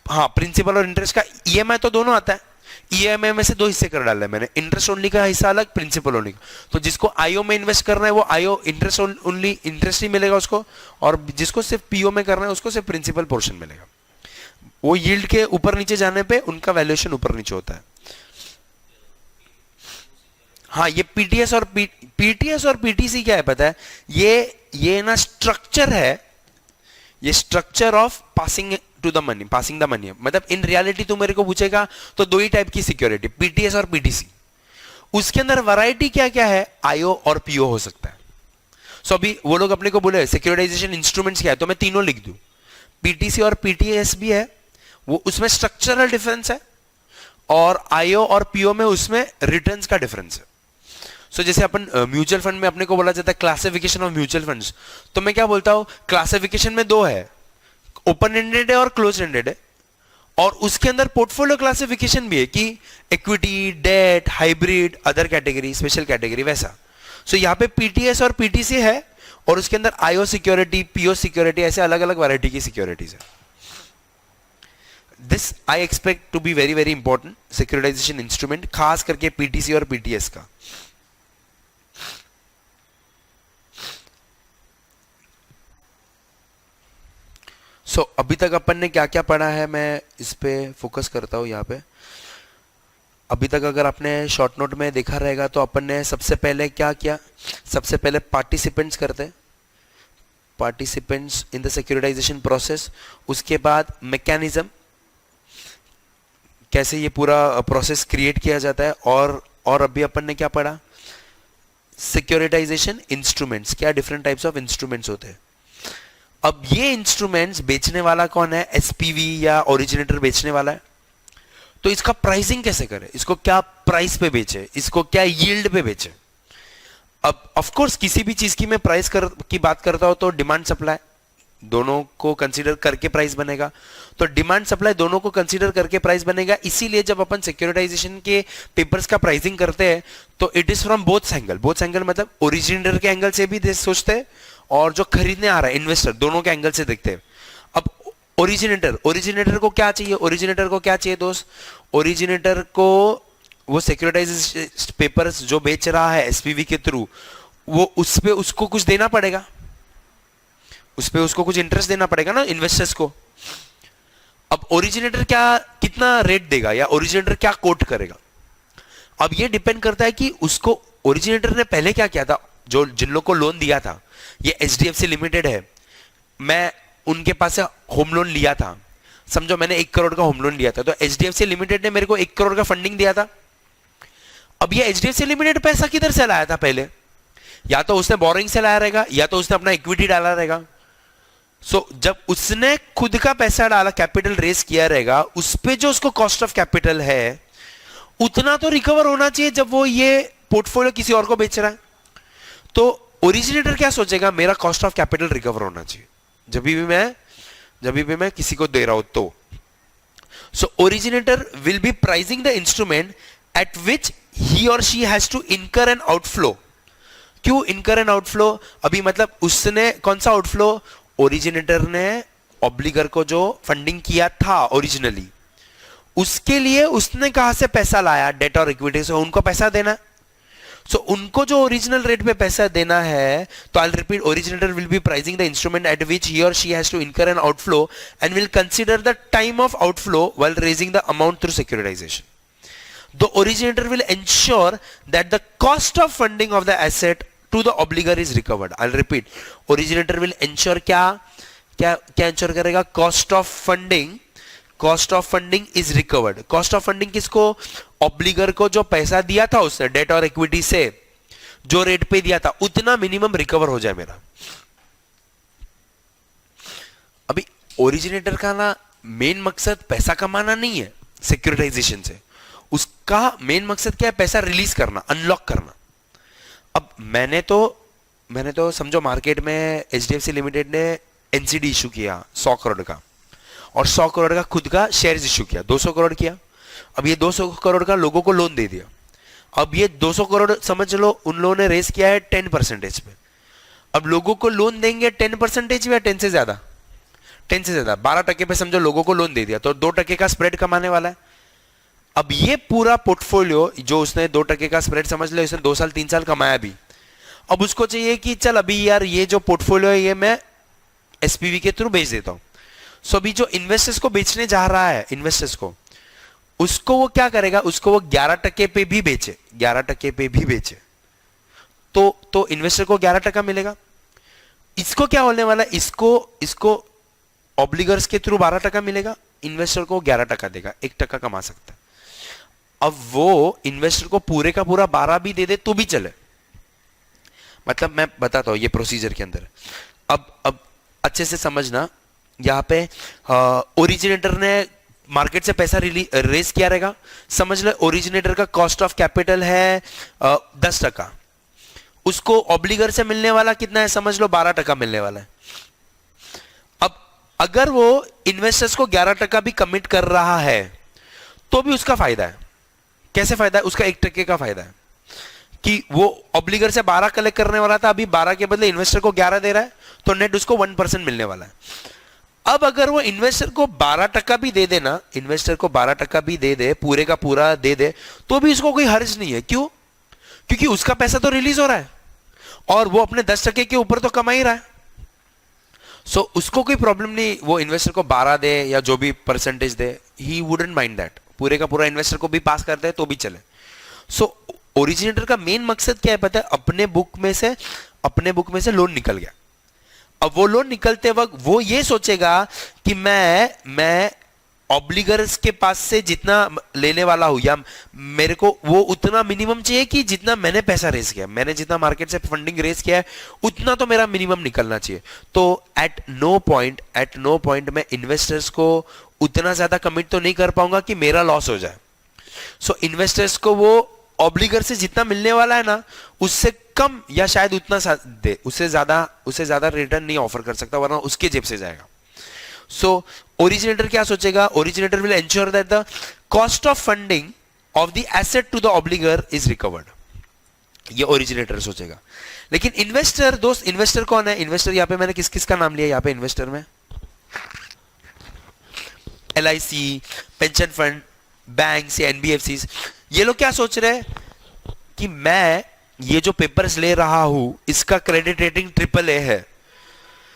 हाँ, प्रिंसिपल और इंटरेस्ट का ईएमआई तो दोनों आता है, ईएमआई में से 2 हिस्से कर डाले मैंने, इंटरेस्ट ओनली का हिस्सा अलग, प्रिंसिपल ओनली। तो जिसको आईओ में इन्वेस्ट करना है वो आईओ इंटरेस्ट ओनली इंटरेस्ट ही मिलेगा उसको, और जिसको सिर्फ पीओ में करना है उसको सिर्फ प्रिंसिपल पोर्शन मिलेगा। वो यील्ड के ऊपर नीचे जाने पे उनका वैल्यूएशन ऊपर नीचे होता है। हाँ, ये पीटीएस और पीटीसी क्या है पता है? ये ना स्ट्रक्चर है, ये structure of passing the money. मतलब इन रियलिटी तू मेरे को पूछेगा तो 2 ही टाइप की सिक्योरिटी, पीटीएस और पीटीसी। उसके अंदर वैरायटी क्या क्या है? आईओ और पीओ हो सकता है। सो अभी वो लोग अपने को बोले सिक्योरिटाइजेशन इंस्ट्रूमेंट्स क्या है, तो मैं तीनों लिख दूं, पीटीसी और पीटीएस भी है, वो उसमें स्ट्रक्चरल डिफरेंस है, और आईओ और पीओ में उसमें रिटर्न्स का डिफरेंस है। सो जैसे अपन म्यूचुअल फंड में अपने को बोला जाता है क्लासिफिकेशन ऑफ म्यूचुअल फंड्स, तो मैं क्या बोलता हूं? क्लासिफिकेशन में 2 है, ओपन एंडेड है और क्लोज एंडेड है, और उसके अंदर पोर्टफोलियो क्लासिफिकेशन भी है कि equity, debt, hybrid, other category, special category, वैसा। सो यहाँ पे पीटीएस और पीटीसी है, और उसके अंदर आईओ सिक्योरिटी, पीओ सिक्योरिटी, ऐसे अलग अलग वैरायटी की सिक्योरिटीज है। This I expect to be very very important securitization instrument, खास करके पीटीसी और पीटीएस का। सो अभी तक अपन ने क्या क्या पढ़ा है, मैं इस पे फोकस करता हूं यहाँ पे। अभी तक अगर आपने शॉर्ट नोट में देखा रहेगा तो अपन ने सबसे पहले क्या किया? सबसे पहले पार्टिसिपेंट्स करते, participants in the securitization process. उसके बाद मैकेनिज्म, कैसे ये पूरा प्रोसेस क्रिएट किया जाता है, और अभी अपन ने क्या पढ़ा? सिक्योरिटाइजेशन इंस्ट्रूमेंट्स, क्या डिफरेंट टाइप्स ऑफ इंस्ट्रूमेंट्स होते हैं। अब ये इंस्ट्रूमेंट्स बेचने वाला कौन है? एसपीवी या ओरिजिनेटर बेचने वाला है। तो इसका प्राइसिंग कैसे करें? इसको क्या प्राइस पे बेचे, इसको क्या यील्ड पे बेचे? अब ऑफ कोर्स किसी भी चीज की मैं प्राइस की बात करता हूं तो डिमांड सप्लाई, दोनों को कंसीडर करके प्राइस बनेगा। तो डिमांड सप्लाई दोनों को कंसीडर करके प्राइस बनेगा। इसीलिए जब अपन सिक्योरिटाइजेशन के पेपर्स का प्राइसिंग करते हैं तो it is from both angle. Both angle मतलब ओरिजिनेटर के एंगल से भी सोचते हैं और जो खरीदने आ रहा है इन्वेस्टर, दोनों के एंगल से देखते हैं। अब ओरिजिनेटर को क्या चाहिए? ओरिजिनेटर को क्या चाहिए दोस्त? ओरिजिनेटर को वो सिक्योरिटाइजेशन पेपर्स जो बेच रहा है एसपीवी के थ्रू, वो उस पे उसको कुछ देना पड़ेगा, उस पे उसको कुछ इंटरेस्ट देना पड़ेगा ना इन्वेस्टर्स को। अब ओरिजिनेटर क्या कितना रेट देगा या ओरिजिनेटर क्या कोट करेगा, अब ये डिपेंड करता है कि उसको ओरिजिनेटर ने पहले क्या किया था। जो जिन लोग को लोन दिया था, ये एचडीएफसी लिमिटेड है, मैं उनके पास से होम लोन लिया था, समझो मैंने 1 करोड़ का होम लोन लिया था, तो एचडीएफसी लिमिटेड ने मेरे को 1 करोड़ का फंडिंग दिया था। अब ये एचडीएफसी लिमिटेड पैसा किधर से लाया था पहले? या तो उसने बोरिंग से लाया रहेगा या तो उसने अपना इक्विटी डाला रहेगा। सो जब उसने खुद का पैसा डाला, कैपिटल रेस किया रहेगा, उस पे जो उसको कॉस्ट ऑफ कैपिटल है उतना तो रिकवर होना चाहिए जब वो ये पोर्टफोलियो किसी और को बेच रहा है। तो ओरिजिनेटर क्या सोचेगा, मेरा कॉस्ट ऑफ कैपिटल रिकवर होना चाहिए जब भी मैं किसी को दे रहा हूं तो। So originator will be pricing the instrument at which he और she has to incur an outflow. क्यों इनकर एन आउटफ्लो? अभी मतलब उसने कौन सा आउटफ्लो? ओरिजिनेटर ने ऑब्लिगर को जो फंडिंग किया था ओरिजिनली, उसके लिए उसने कहां से पैसा लाया? डेट और इक्विटी से उनको पैसा देना। सो उनको जो ओरिजिनल रेट पे पैसा देना है, तो I repeat, originator will be pricing the instrument at which he और she has to incur an outflow and will consider the time of outflow while raising the amount through securitization. The originator will ensure that the cost of funding of the asset to the obligor is recovered. I'll repeat. Originator will ensure क्या ensure करेगा? Cost of funding is recovered. Cost of funding किसको? Obligor को जो पैसा दिया था उसने date और इक्विटी से, जो रेट पे दिया था उतना मिनिमम रिकवर हो जाए मेरा। अभी ओरिजिनेटर का ना मेन मकसद पैसा कमाना नहीं है सिक्योरिटाइजेशन से, उसका मेन मकसद क्या है? पैसा रिलीज करना, अनलॉक करना। अब मैंने तो समझो मार्केट में एचडीएफसी लिमिटेड ने एनसीडी इशू किया 100 करोड़ का, और 100 करोड़ का खुद का शेयर्स इशू किया, 200 करोड़ किया। अब ये 200 करोड़ का लोगों को लोन दे दिया। अब ये 200 करोड़ समझ लो उन लोगों ने रेस किया है 10% पे। अब लोगों को लोन देंगे 10% या 10 से ज्यादा? 10 से ज्यादा, 12% पे समझो लोगों को लोन दे दिया, तो 2% का स्प्रेड कमाने वाला है। अब ये पूरा पोर्टफोलियो जो उसने 2% का स्प्रेड समझ लो, इसने 2 साल 3 साल कमाया भी। अब उसको चाहिए कि चल अभी यार ये जो पोर्टफोलियो है ये मैं एसपीवी के थ्रू बेच देता हूं। सो अभी जो इन्वेस्टर्स को बेचने जा रहा है, इन्वेस्टर्स को, उसको वो क्या करेगा? उसको वो 11% पे भी बेचे, 11% पे भी बेचे तो इन्वेस्टर को 11% मिलेगा। इसको क्या होने वाला है? इसको ऑब्लिगर्स के थ्रू 12% मिलेगा, इन्वेस्टर को 11% देगा, 1% कमा सकता है। अब वो इन्वेस्टर को पूरे का पूरा 12 भी दे दे तो भी चले। मतलब मैं बताता हूं ये प्रोसीजर के अंदर। अब अच्छे से समझना, यहां पे ओरिजिनेटर ने मार्केट से पैसा रेस किया रहेगा। समझ लो ओरिजिनेटर का कॉस्ट ऑफ कैपिटल है 10%, उसको ऑब्लिगर से मिलने वाला कितना है? समझ लो 12% मिलने वाला है। अब अगर वो इन्वेस्टर्स को 11% भी कमिट कर रहा है तो भी उसका फायदा है। कैसे फायदा है? उसका 1% का फायदा है कि वो ऑब्लिगर से 12 कलेक्ट करने वाला था, अभी 12 के बदले इन्वेस्टर को 11 दे रहा है, तो नेट उसको 1% मिलने वाला है। अब अगर वो इन्वेस्टर को 12% भी दे देना, इन्वेस्टर को 12% भी दे दे, पूरे का पूरा दे दे, तो भी इसको कोई हर्ज नहीं है। क्यों? क्योंकि उसका पैसा तो रिलीज हो रहा है और वो अपने 10% के ऊपर तो कमा ही रहा है। सो उसको कोई प्रॉब्लम नहीं, वो इन्वेस्टर को 12 दे या जो भी percentage they, he wouldn't mind that. पूरे का पूरा इन्वेस्टर को भी पास करते हैं तो भी चले। सो ओरिजिनेटर का मेन मकसद क्या है पता है? अपने बुक में से लोन निकल गया। अब वो लोन निकलते वक्त वो ये सोचेगा कि मैं ऑब्लिगर्स के पास से जितना लेने वाला हूं, या मेरे को वो उतना मिनिमम चाहिए कि जितना मैंने पैसा रेस किया, मैंने जितना मार्केट से फंडिंग रेस किया है उतना तो मेरा मिनिमम निकलना चाहिए। तो एट नो पॉइंट मैं इन्वेस्टर्स को उतना ज्यादा कमिट तो नहीं कर पाऊंगा कि मेरा लॉस हो जाए। सो इन्वेस्टर्स को वो ऑब्लिगर से जितना मिलने वाला है ना, उससे कम या शायद उतना दे, उससे ज्यादा रिटर्न नहीं ऑफर कर सकता, वरना उसके जेब से जाएगा. सो ओरिजिनेटर क्या सोचेगा? Originator will ensure that the cost of funding of the asset to the obligor is recovered. ये ओरिजिनेटर सोचेगा. लेकिन इन्वेस्टर, दोस्त इन्वेस्टर कौन है? इन्वेस्टर यहां पे मैंने किस किस का नाम लिया यहां पे इन्वेस्टर में? LIC, पेंशन फंड, बैंक्स या NBFCs. ये लोग क्या सोच रहे हैं कि मैं ये जो पेपर्स ले रहा हूं इसका क्रेडिट रेटिंग AAA है.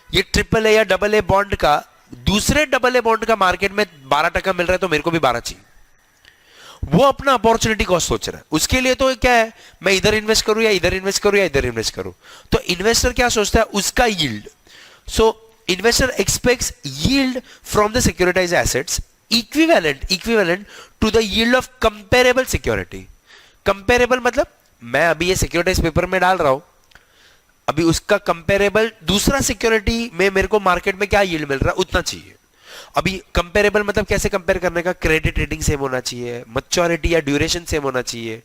ये AAA या AA बॉन्ड का, दूसरे AA बॉन्ड का मार्केट में 12% मिल रहा है तो मेरे को भी 12 चाहिए. वो अपना अपॉर्चुनिटी कॉस्ट सोच रहा है. उसके लिए तो क्या है, मैं इधर इन्वेस्ट करूं या इधर इन्वेस्ट करूं या इधर इन्वेस्ट करूं. तो इन्वेस्टर क्या सोचता है? उसका yield. So investor expects yield from the securitize assets equivalent to the yield of comparable security. Comparable मतलब मैं अभी ये सिक्योरिटाइज पेपर में डाल रहा हूं, अभी उसका कंपेरेबल दूसरा सिक्योरिटी में मेरे को मार्केट में क्या यील्ड मिल रहा है उतना चाहिए. अभी कंपेरेबल मतलब कैसे कंपेयर करने का? क्रेडिट रेटिंग सेम होना चाहिए, मैच्योरिटी या ड्यूरेशन सेम होना चाहिए,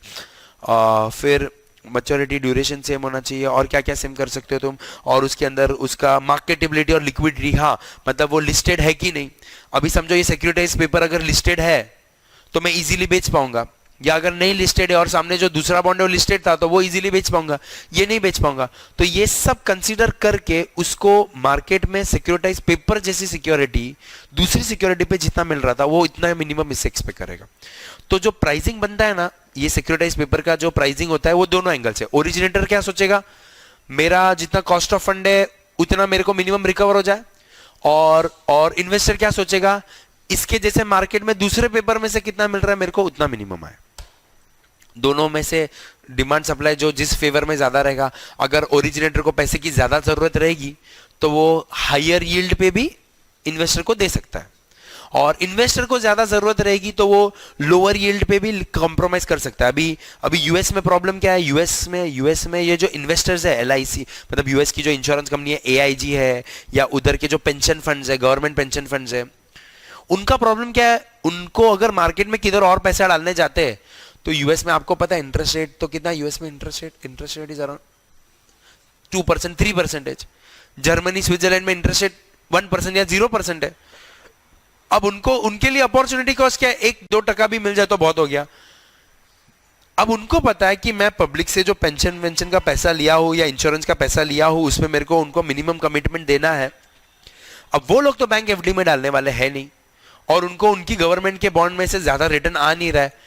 फिर मैच्योरिटी ड्यूरेशन सेम होना चाहिए, और क्या क्या सेम कर सकते हो तुम, और उसके अंदर उसका मार्केटेबिलिटी और लिक्विडिटी. हाँ, मतलब वो लिस्टेड है कि नहीं. अभी समझो ये सिक्योरिटाइज पेपर अगर लिस्टेड है तो मैं इजीली बेच पाऊंगा, या अगर नहीं लिस्टेड है और सामने जो दूसरा बॉन्ड है वो लिस्टेड था तो वो इजीली बेच पाऊंगा, ये नहीं बेच पाऊंगा. तो ये सब कंसीडर करके उसको मार्केट में सिक्योरिटाइज पेपर जैसी सिक्योरिटी दूसरी सिक्योरिटी पे जितना मिल रहा था वो इतना मिनिमम इससे एक्सपेक्ट करेगा. तो जो प्राइसिंग बनता है ना, ये सिक्योरिटाइज पेपर का जो प्राइसिंग होता है वो दोनों एंगल से. ओरिजिनेटर क्या सोचेगा? मेरा जितना कॉस्ट ऑफ फंड है उतना मेरे को मिनिमम रिकवर हो जाए. और इन्वेस्टर क्या सोचेगा? इसके जैसे मार्केट में दूसरे पेपर में से कितना मिल रहा है मेरे को उतना मिनिमम आए. दोनों में से डिमांड सप्लाई जो जिस फेवर में ज्यादा रहेगा, अगर ओरिजिनेटर को पैसे की ज्यादा जरूरत रहेगी तो वो हायर यील्ड पे भी इन्वेस्टर को दे सकता है, और इन्वेस्टर को ज्यादा जरूरत रहेगी तो वो लोअर यील्ड पे भी कॉम्प्रोमाइज कर सकता है. अभी यूएस में प्रॉब्लम क्या है? यूएस में ये जो इन्वेस्टर्स है LIC, मतलब यूएस की जो इंश्योरेंस कंपनी है AIG है, या उधर के जो पेंशन फंड्स है, गवर्नमेंट पेंशन फंड्स है, उनका प्रॉब्लम क्या है? उनको अगर मार्केट में किधर और पैसा डालने जाते हैं तो यूएस में आपको पता है इंटरेस्ट रेट तो कितना, यूएस में interest rate is around 2%, 3%. Germany, Switzerland में इंटरेस्ट रेट 1% या 0% है. अब उनके लिए अपॉर्चुनिटी कॉस्ट क्या है? 1-2% भी मिल जाए तो बहुत हो गया. अब उनको पता है कि मैं पब्लिक से जो पेंशन वेंशन का पैसा लिया हूं या इंश्योरेंस का पैसा लिया हूं उसमें मेरे को उनको मिनिमम कमिटमेंट देना है. अब वो लोग तो बैंक FD में डालने वाले हैं नहीं, और उनको उनकी गवर्नमेंट के बॉन्ड में से ज्यादा रिटर्न आ नहीं रहा है.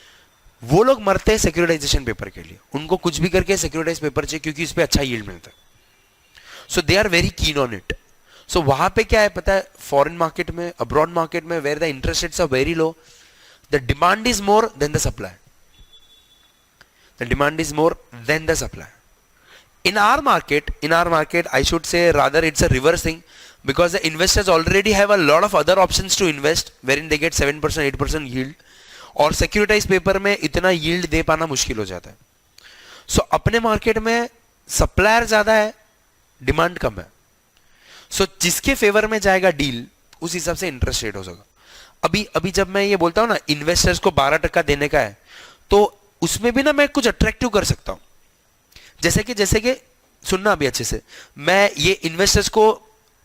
वो लोग मरते हैं सिक्योरिटाइजेशन पेपर के लिए. उनको कुछ भी करके सिक्योरिटाइज पेपर चाहिए क्योंकि इस पे अच्छा यील्ड मिलता है. So they are very keen on it. So वहां पे क्या है पता है? फॉरेन मार्केट में, अब्रॉड मार्केट में, where the interest rates are very low, the demand is more than the supply. The demand is more than the supply. In our market, I should say rather it's a reverse thing, because the investors already have a lot of other options to invest wherein they get 7%, 8% yield, और securitise paper में इतना yield दे पाना मुश्किल हो जाता है. सो अपने market में सप्लायर ज्यादा है, डिमांड कम है. सो जिसके फेवर में जाएगा डील उस हिसाब से इंटरेस्ट रेट हो सका. अभी जब मैं ये बोलता हूं ना इन्वेस्टर्स को 12% देने का है, तो उसमें भी ना मैं कुछ अट्रैक्टिव कर सकता हूं. जैसे कि सुनना अभी अच्छे से, मैं ये इन्वेस्टर्स को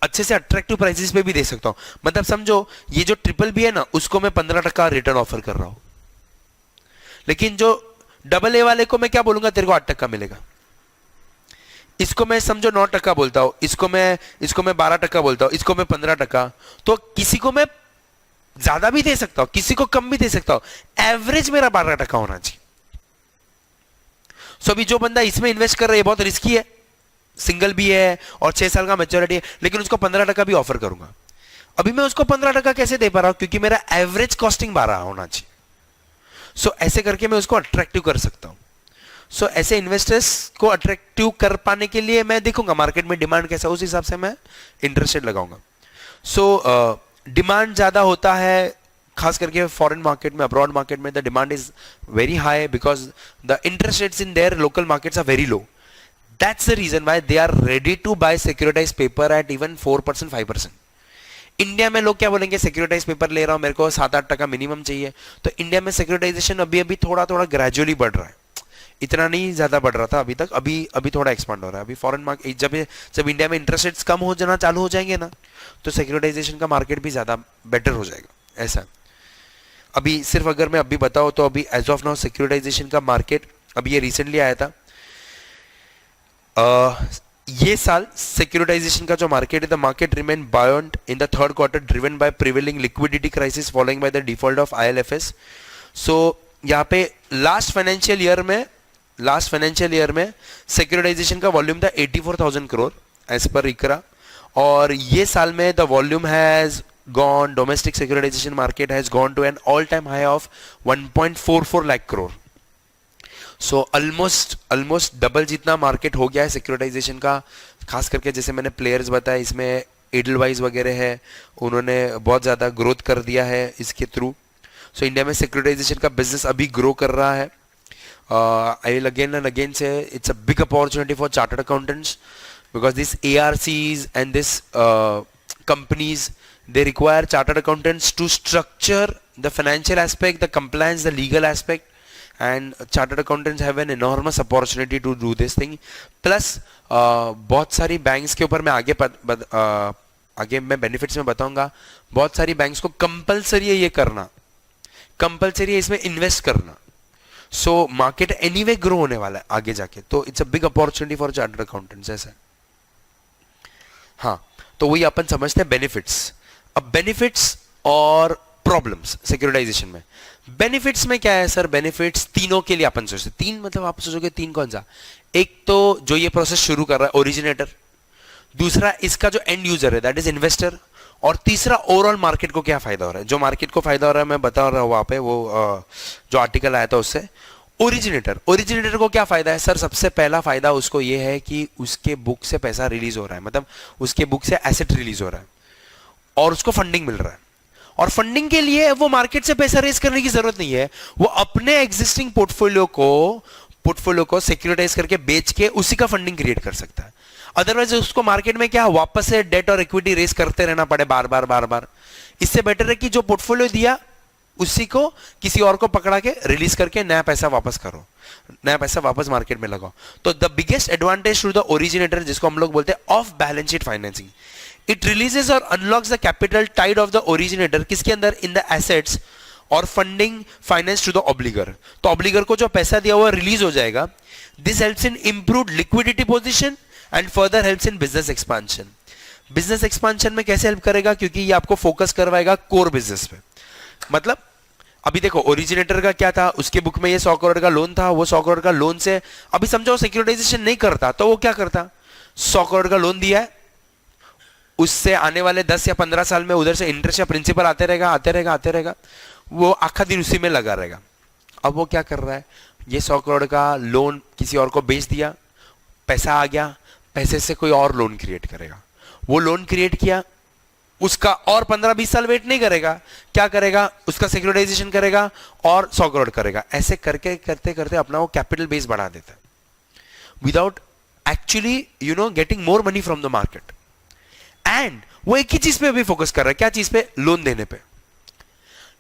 अच्छे से अट्रैक्टिव प्राइसेस पे भी दे सकता हूं. मतलब समझो ये जो BBB है ना उसको मैं 15% रिटर्न ऑफर कर रहा हूं, लेकिन जो AA वाले को मैं क्या बोलूंगा? तेरे को 8% मिलेगा. इसको मैं समझो 9% बोलता हूं, इसको मैं 12% बोलता हूं, इसको मैं 15%. तो किसी को मैं ज्यादा भी दे सकता हूं, किसी को कम भी दे सकता हूं. एवरेज मेरा 12% होना चाहिए. सो अभी जो बंदा इसमें इन्वेस्ट कर रहा है बहुत रिस्की है, सिंगल भी है और 6 साल का मैच्योरिटी है, लेकिन उसको 15% भी ऑफर करूंगा. अभी मैं उसको 15% कैसे दे पा रहा हूं? क्योंकि मेरा एवरेज कॉस्टिंग 12 होना चाहिए. सो ऐसे करके मैं उसको अट्रैक्टिव कर सकता हूं. सो ऐसे इन्वेस्टर्स को अट्रैक्टिव कर पाने के लिए मैं देखूंगा मार्केट में डिमांड कैसा, उस हिसाब से मैं इंटरेस्ट रेट लगाऊंगा. सो डिमांड ज्यादा होता है खास करके फॉरेन मार्केट में, अब्रॉड मार्केट में the demand is very high because the interest rates in their local markets are very low. That's the reason why they are ready to buy securitized paper at even 4%, 5%. India में लोग क्या बोलेंगे? Securitise paper ले रहा हूं, मेरे को 7-8% minimum चाहिए. तो इंडिया में सिक्योरिटाइजेशन अभी थोड़ा ग्रेजुअली बढ़ रहा है. इतना नहीं ज्यादा बढ़ रहा था अभी तक, अभी अभी थोड़ा एक्सपांड हो रहा है। अभी फॉरेन मार्केट जब इंडिया में इंटरेस्ट रेट्स कम हो जाना चालू हो जाएंगे ना, तो सिक्योरिटाइजेशन का मार्केट भी ज्यादा बेटर हो जाएगा। ऐसा अभी सिर्फ अगर मैं अभी बताऊं तो अभी एज ऑफ नाउ सिक्योरिटाइजेशन का मार्केट, अभी ये रिसेंटली आया था, ये साल सिक्योरिटाइजेशन का जो मार्केट है, the market remain buoyant in the third quarter driven by prevailing liquidity crisis following by the default of ILFS. So यहाँ पे लास्ट फाइनेंशियल ईयर में सिक्योरिटाइजेशन का वॉल्यूम था 84,000 करोड़ एज पर इकरा, और ये साल में the volume has gone, domestic securitization market has gone to an all time high of 1.44 lakh crore. So almost double जितना मार्केट हो गया है सिक्योरिटाइजेशन का। खास करके जैसे मैंने प्लेयर्स बताया, इसमें एडलवाइज वगैरह है, उन्होंने बहुत ज़्यादा ग्रोथ कर दिया है इसके थ्रू। सो इंडिया में सिक्योरिटाइजेशन का बिजनेस अभी ग्रो कर रहा है। I will again and again say it's a big opportunity for chartered accountants because these ARCs and this companies, they require chartered accountants to structure the financial aspect, the compliance, the legal aspect, and chartered accountants have an enormous opportunity to do this thing. Plus बहुत सारी banks के ऊपर मैं आगे मैं benefits में बताऊंगा। बहुत सारी बैंक्स को कंपलसरी है ये करना, कंपलसरी है इसमें इन्वेस्ट करना। सो मार्केट एनीवे ग्रो होने वाला है आगे जाके, तो it's a big opportunity for chartered accountants. ऐसा हाँ, तो वही अपन समझते हैं बेनिफिट्स। अब बेनिफिट्स और प्रॉब्लम्स सिक्योरिटाइजेशन में। बेनिफिट्स में क्या है सर? बेनिफिट्स तीनों के लिए अपन सोचते, तीन मतलब आप सोचोगे तीन कौन सा? एक तो जो ये प्रोसेस शुरू कर रहा है ओरिजिनेटर, दूसरा इसका जो एंड यूजर है दैट इज इन्वेस्टर, और तीसरा ओवरऑल मार्केट को क्या फायदा हो रहा है। जो मार्केट को फायदा हो रहा है मैं बता रहा हूँ वहां पे, वो जो आर्टिकल आया था उससे। ओरिजिनेटर को क्या फायदा है सर? सबसे पहला फायदा उसको ये है कि उसके बुक से पैसा रिलीज हो रहा है, मतलब उसके बुक से एसेट रिलीज हो रहा है और उसको फंडिंग मिल रहा है। और फंडिंग के लिए वो मार्केट से पैसा रेज करने की जरूरत नहीं है, वो अपने एग्जिस्टिंग पोर्टफोलियो को सिक्योरिटाइज करके बेच के उसी का फंडिंग क्रिएट कर सकता है। अदरवाइज उसको मार्केट में क्या वापस से डेट और इक्विटी रेज करते रहना पड़े बार बार। इससे बेटर है कि जो पोर्टफोलियो दिया उसी को किसी और को पकड़ा के रिलीज करके नया पैसा वापस करो, नया पैसा वापस मार्केट में लगाओ। तो the biggest advantage to the originator, जिसको हम लोग बोलते हैं off balance sheet financing, it releases और unlocks the capital tied of the originator, किसके अंदर? इन द एसेट्स और funding finance to the obligor. तो ऑब्लिगर को जो पैसा दिया हुआ रिलीज हो जाएगा। This helps in improved liquidity position and further helps in business expansion. Business expansion में कैसे हेल्प करेगा? क्योंकि ये आपको फोकस करवाएगा कोर बिजनेस पे। मतलब अभी देखो ओरिजिनेटर का क्या था, उसके बुक में ये 100 करोड़ का लोन था, वो 100 करोड़ का लोन से अभी समझो सिक्योरिटाइजेशन नहीं करता तो वो क्या करता? 100 करोड़ का लोन दिया है, उससे आने वाले 10 या 15 साल में उधर से इंटरेस्ट या प्रिंसिपल आते रहेगा, वो आखा दिन उसी में लगा रहेगा। अब वो क्या कर रहा है? ये 100 करोड़ का लोन किसी और को बेच दिया, पैसा आ गया, पैसे से कोई और लोन क्रिएट करेगा। वो लोन क्रिएट किया, उसका और 15-20 साल वेट नहीं करेगा, क्या करेगा? उसका सिक्योरिटाइजेशन करेगा और 100 करोड़ करेगा। ऐसे करके करते करते अपना वो कैपिटल बेस बढ़ा देता है without actually getting more money from the market. And वो एक ही चीज पे अभी फोकस कर रहा है, क्या चीज पे? लोन देने पे।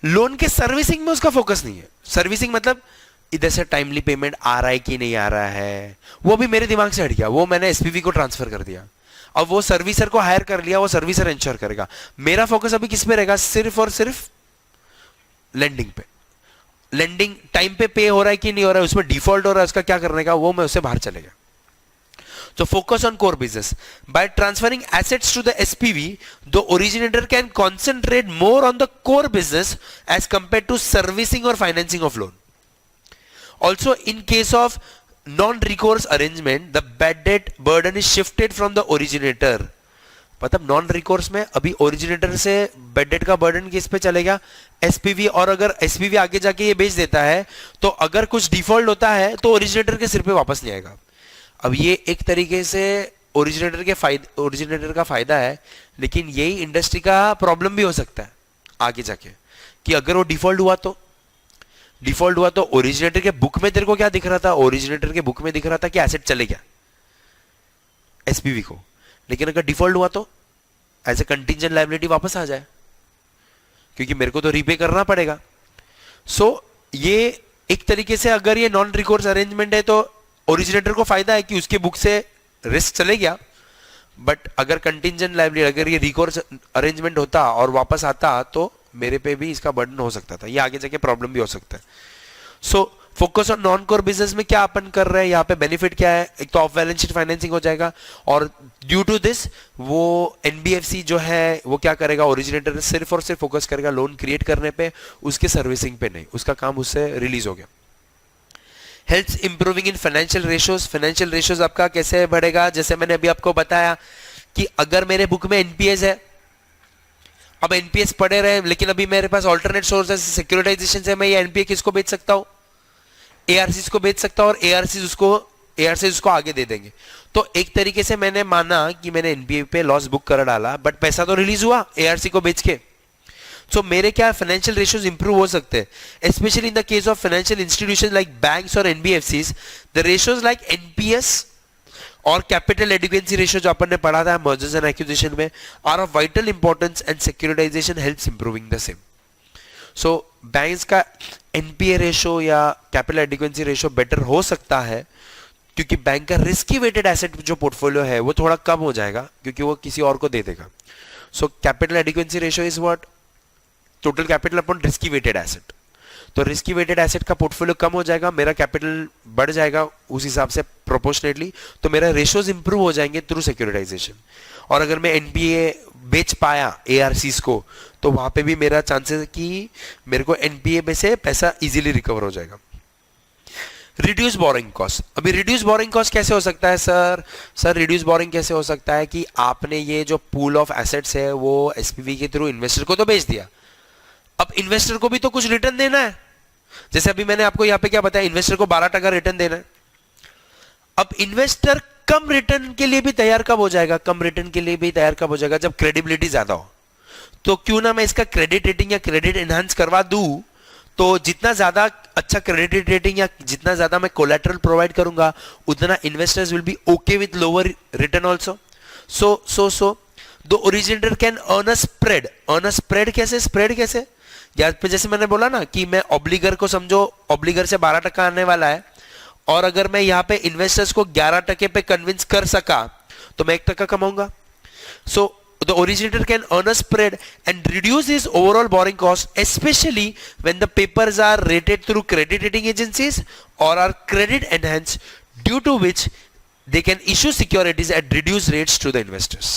लोन के सर्विसिंग में उसका फोकस नहीं है। सर्विसिंग मतलब इधर से टाइमली पेमेंट आ रहा है कि नहीं आ रहा है, वो भी मेरे दिमाग से हट गया, वो मैंने एसपीवी को ट्रांसफर कर दिया। अब वो सर्विसर को हायर कर लिया, वो सर्विसर इंश्योर करेगा। मेरा फोकस अभी किस पे रहेगा? सिर्फ और सिर्फ लेंडिंग पे। लेंडिंग टाइम पे हो रहा है कि नहीं हो रहा है, उसमें डिफॉल्ट हो रहा है, उसका क्या करने का, वो मैं उससे बाहर चले गया। So focus on core business. By transferring assets to the SPV, the originator can concentrate more on the core business as compared to servicing or financing of loan. Also, in case of non-recourse arrangement, the bad debt burden is shifted from the originator. मतलब non recourse में अभी originator से bed date का burden किस पे चलेगा? SPV. और अगर एसपीवी आगे जाके ये बेच देता है तो अगर कुछ डिफॉल्ट होता है तो ओरिजिनेटर के सिर पे वापस नहीं आएगा। अब ये एक तरीके से ओरिजिनेटर का फायदा है, लेकिन यही इंडस्ट्री का प्रॉब्लम भी हो सकता है आगे जाके कि अगर वो डिफॉल्ट हुआ तो ओरिजिनेटर के बुक में तेरे को क्या दिख रहा था? ओरिजिनेटर के बुक में दिख रहा था कि एसेट चले गया एसपीवी को, लेकिन अगर डिफॉल्ट हुआ तो एज ए कंटिंजेंट लायबिलिटी वापस आ जाए, क्योंकि मेरे को तो रीपे करना पड़ेगा। सो ये एक तरीके से अगर ये नॉन रिकोर्स अरेंजमेंट है तो ओरिजिनेटर को फायदा है कि उसके बुक से रिस्क चले गया, बट अगर कंटिंजेंट लायबिलिटी, अगर ये रिकोर्स अरेंजमेंट होता और वापस आता तो मेरे पे भी इसका बर्डन हो सकता था, ये आगे जाके प्रॉब्लम भी हो सकता है। So focus on non core business में क्या अपन कर रहे हैं, यहाँ पे बेनिफिट क्या है, एक तो ऑफ बैलेंस शीट फाइनेंसिंग हो जाएगा, और ड्यू टू दिस वो एनबीएफसी जो है वो क्या करेगा, ओरिजिनेटर सिर्फ और सिर्फ फोकस करेगा लोन क्रिएट करने पे, उसके सर्विसिंग पे नहीं, उसका काम उससे रिलीज हो गया। Helps improving in financial ratios, financial ratios आपका कैसे बढ़ेगा, जैसे मैंने अभी आपको बताया कि अगर मेरे बुक में एनपीएस है, अब एनपीएस पड़े रहे लेकिन अभी मेरे पास ऑल्टरनेट सोर्स है सिक्योरिटाइजेशन से, मैं ये एनपीए किसको बेच सकता हूं, एआरसीज को बेच सकता हूं, और एआरसीज उसको आगे दे देंगे। तो एक तरीके से मैंने माना कि मैंने एनपीए पे लॉस बुक कर डाला, बट पैसा तो रिलीज हुआ एआरसी को बेच के। सो मेरे क्या फाइनेंशियल रेशियोज इंप्रूव हो सकते हैं, specially in the case of financial institution like banks और NBFCs. The ratios like NPAs और कैपिटल एडिक्वेंसी रेशियो जो अपन ने पढ़ा था मर्जर्स एंड एक्विजिशन में, are of vital importance and securitisation helps improving the same. So banks का NPA ratio या कैपिटल एडिक्वेंसी रेशियो बेटर हो सकता है क्योंकि बैंक का रिस्की वेटेड एसेट जो पोर्टफोलियो है वो थोड़ा कम हो जाएगा क्योंकि वो किसी और को दे देगा। So capital adequacy ratio is what, total capital upon risky weighted asset. तो रिस्की वेटेड एसेट का पोर्टफोलियो कम हो जाएगा, मेरा कैपिटल बढ़ जाएगा उस हिसाब से प्रोपोर्शनेटली, तो मेरा रेशियोज इंप्रूव हो जाएंगे थ्रू सिक्योरिटाइजेशन। और अगर मैं एनपीए बेच पाया एआरसीज को तो वहां पे भी मेरा चांसेस है कि मेरे को एनपीए में से पैसा इजीली रिकवर हो जाएगा। रिड्यूस बोरिंग कॉस्ट, अभी रिड्यूस बोरिंग कॉस्ट कैसे हो सकता है सर रिड्यूस बोरिंग कैसे हो सकता है कि आपने ये जो पूल ऑफ एसेट्स है वो एसपीवी के थ्रू इन्वेस्टर को तो बेच दिया, अब इन्वेस्टर को भी तो कुछ रिटर्न देना है। जैसे अभी मैंने आपको यहां पे क्या बताया, इन्वेस्टर को 12% रिटर्न देना है। अब इन्वेस्टर कम रिटर्न के लिए भी तैयार कब हो जाएगा, कम रिटर्न के लिए भी तैयार कब हो जाएगा, जब क्रेडिबिलिटी ज्यादा हो। तो क्यों ना मैं इसका क्रेडिट रेटिंग या क्रेडिट एनहांस करवा दूं, तो जितना ज्यादा अच्छा क्रेडिट रेटिंग या जितना ज्यादा मैं कोलैटरल प्रोवाइड करूंगा उतना investors will be okay with lower return also. So the originator can earn a spread कैसे, स्प्रेड कैसे, जैसे मैंने बोला ना कि मैं ऑब्लिगर को समझो, ऑब्लिगर से 12% आने वाला है और अगर मैं यहाँ पे इन्वेस्टर्स को 11% पे कन्विंस कर सका तो मैं 1% कमाऊंगा। सो the originator can earn a spread and reduce his overall borrowing cost, especially when the papers are rated through credit rating agencies or are credit enhanced, due to which they can issue securities at reduced rates to the investors.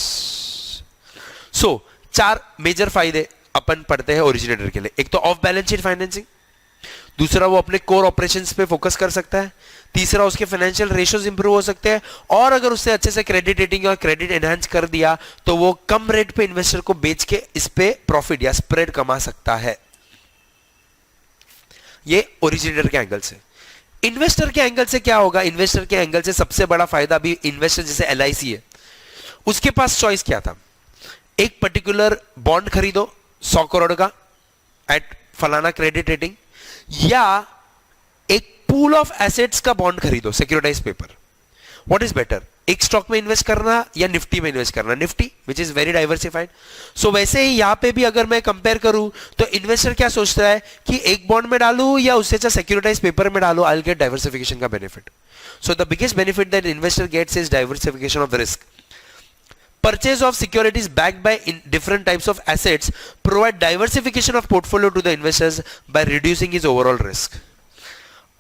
So 4 major फायदे अपन पढ़ते हैं originator के लिए। एक तो of balance sheet financing, दूसरा वो अपने कोर ऑपरेशंस पे फोकस कर सकता है, तीसरा उसके फाइनेंशियल रेशियोज इंप्रूव हो सकते हैं, और अगर उससे अच्छे से क्रेडिट रेटिंग और क्रेडिट एनहांस कर दिया तो वो कम रेट पे इन्वेस्टर को बेच के इस पे प्रॉफिट या स्प्रेड कमा सकता है। ये ओरिजिनेटर के एंगल से। इन्वेस्टर के एंगल से क्या होगा, इन्वेस्टर के एंगल से सबसे बड़ा फायदा भी इन्वेस्टर जैसे एलआईसी है, उसके पास चॉइस क्या था, एक पर्टिकुलर बॉन्ड खरीदो 100 करोड़ का एट फलाना क्रेडिट रेटिंग, या एक पूल ऑफ एसेट्स का बॉन्ड खरीदो securitise paper. What is better, एक स्टॉक में इन्वेस्ट करना या निफ्टी में इन्वेस्ट करना, Nifty which is very diversified. So वैसे ही यहां पे भी अगर मैं कंपेयर करूं तो इन्वेस्टर क्या सोचता है कि एक बॉन्ड में डालूं या उससे अच्छा सिक्योरिटाइज पेपर में डालूं, आई विल गेट डाइवर्सिफिकेशन का benefit. So the biggest benefit that investor gets is diversification of risk. Purchase of securities backed by different types of assets provide diversification of portfolio to the investors by reducing his overall risk.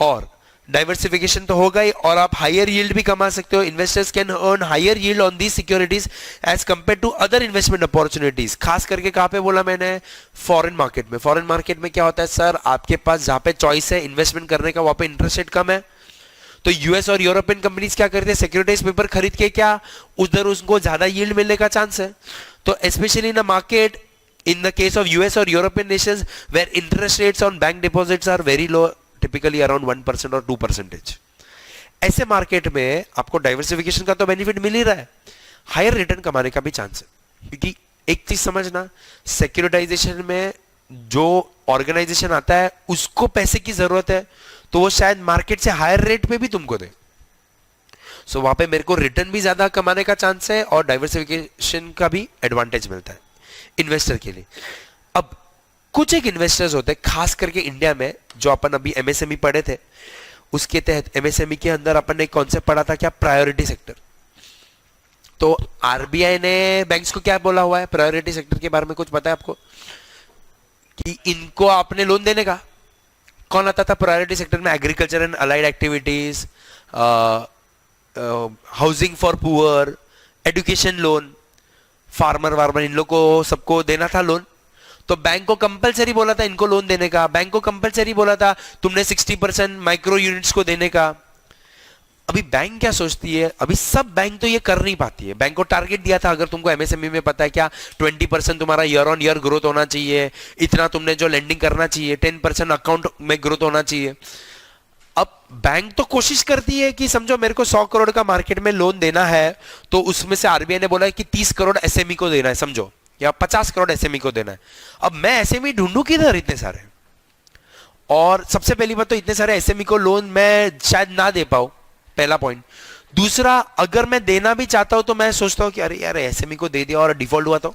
और diversification तो होगा ही, और आप higher yield भी कमा सकते हो। Investors can earn higher yield on the securities as compare to other investment opportunities. खास करके कहां पे बोला मैंने, फॉरेन मार्केट में। फॉरेन मार्केट में क्या होता है सर, आपके पास जहां पे चॉइस है इन्वेस्टमेंट करने का वहां पे इंटरेस्ट रेट कम है, तो यूएस और यूरोपियन कंपनीज क्या करते हैं, सिक्योरिटाइज पेपर खरीद के क्या उधर उनको ज्यादा यील्ड मिलने का चांस है। तो specially in market in the case of US और European nations where interest rates on bank deposits are very low, typically around 1% और 2%, ऐसे मार्केट में आपको डाइवर्सिफिकेशन का तो बेनिफिट मिल ही रहा है, हायर रिटर्न कमाने का भी चांस है। क्योंकि एक चीज समझना, सिक्योरिटाइजेशन में जो ऑर्गेनाइजेशन आता है उसको पैसे की जरूरत है, तो वो शायद मार्केट से हायर रेट पे भी तुमको दे। सो वहां पे मेरे को रिटर्न भी ज्यादा कमाने का चांस है और डाइवर्सिफिकेशन का भी एडवांटेज मिलता है इन्वेस्टर के लिए। अब कुछ एक इन्वेस्टर्स होते हैं खास करके इंडिया में, जो अपन अभी एमएसएमई पढ़े थे उसके तहत, एमएसएमई के अंदर अपन ने एक कॉन्सेप्ट पढ़ा था क्या, प्रायोरिटी सेक्टर। तो आरबीआई ने बैंक्स को क्या बोला हुआ है प्रायोरिटी सेक्टर के बारे में, कुछ पता है आपको कि इनको आपने लोन देने का? कौन आता था प्रायोरिटी सेक्टर में? Agriculture and allied activities, housing for poor, education loan, farmer वार्मर, इन लोग को सबको देना था लोन। तो बैंक को कंपलसरी बोला था इनको लोन देने का, बैंक को कंपलसरी बोला था तुमने 60% माइक्रो यूनिट्स को देने का। अभी बैंक क्या सोचती है, अभी सब बैंक तो ये कर नहीं पाती है। बैंक को टारगेट दिया था, अगर तुमको एमएसएमई में पता है क्या, 20% तुम्हारा ईयर ऑन ईयर ग्रोथ होना चाहिए, इतना तुमने जो लेंडिंग करना चाहिए, 10% अकाउंट में ग्रोथ होना चाहिए। अब बैंक तो कोशिश करती है कि समझो मेरे को 100 करोड़ का मार्केट में लोन देना है, तो उसमें से आरबीआई ने बोला है कि 30 करोड़ एसएमई को देना है समझो, या 50 करोड़ एसएमई को देना है। अब मैं एसएमई ढूंढूं किधर इतने सारे? और सबसे पहली बात तो इतने सारे एसएमई को लोन मैं शायद ना दे पाऊं, पहला पॉइंट। दूसरा, अगर मैं देना भी चाहता हूं तो मैं सोचता हूं कि अरे यार एसएमई को दे दिया और डिफॉल्ट हुआ तो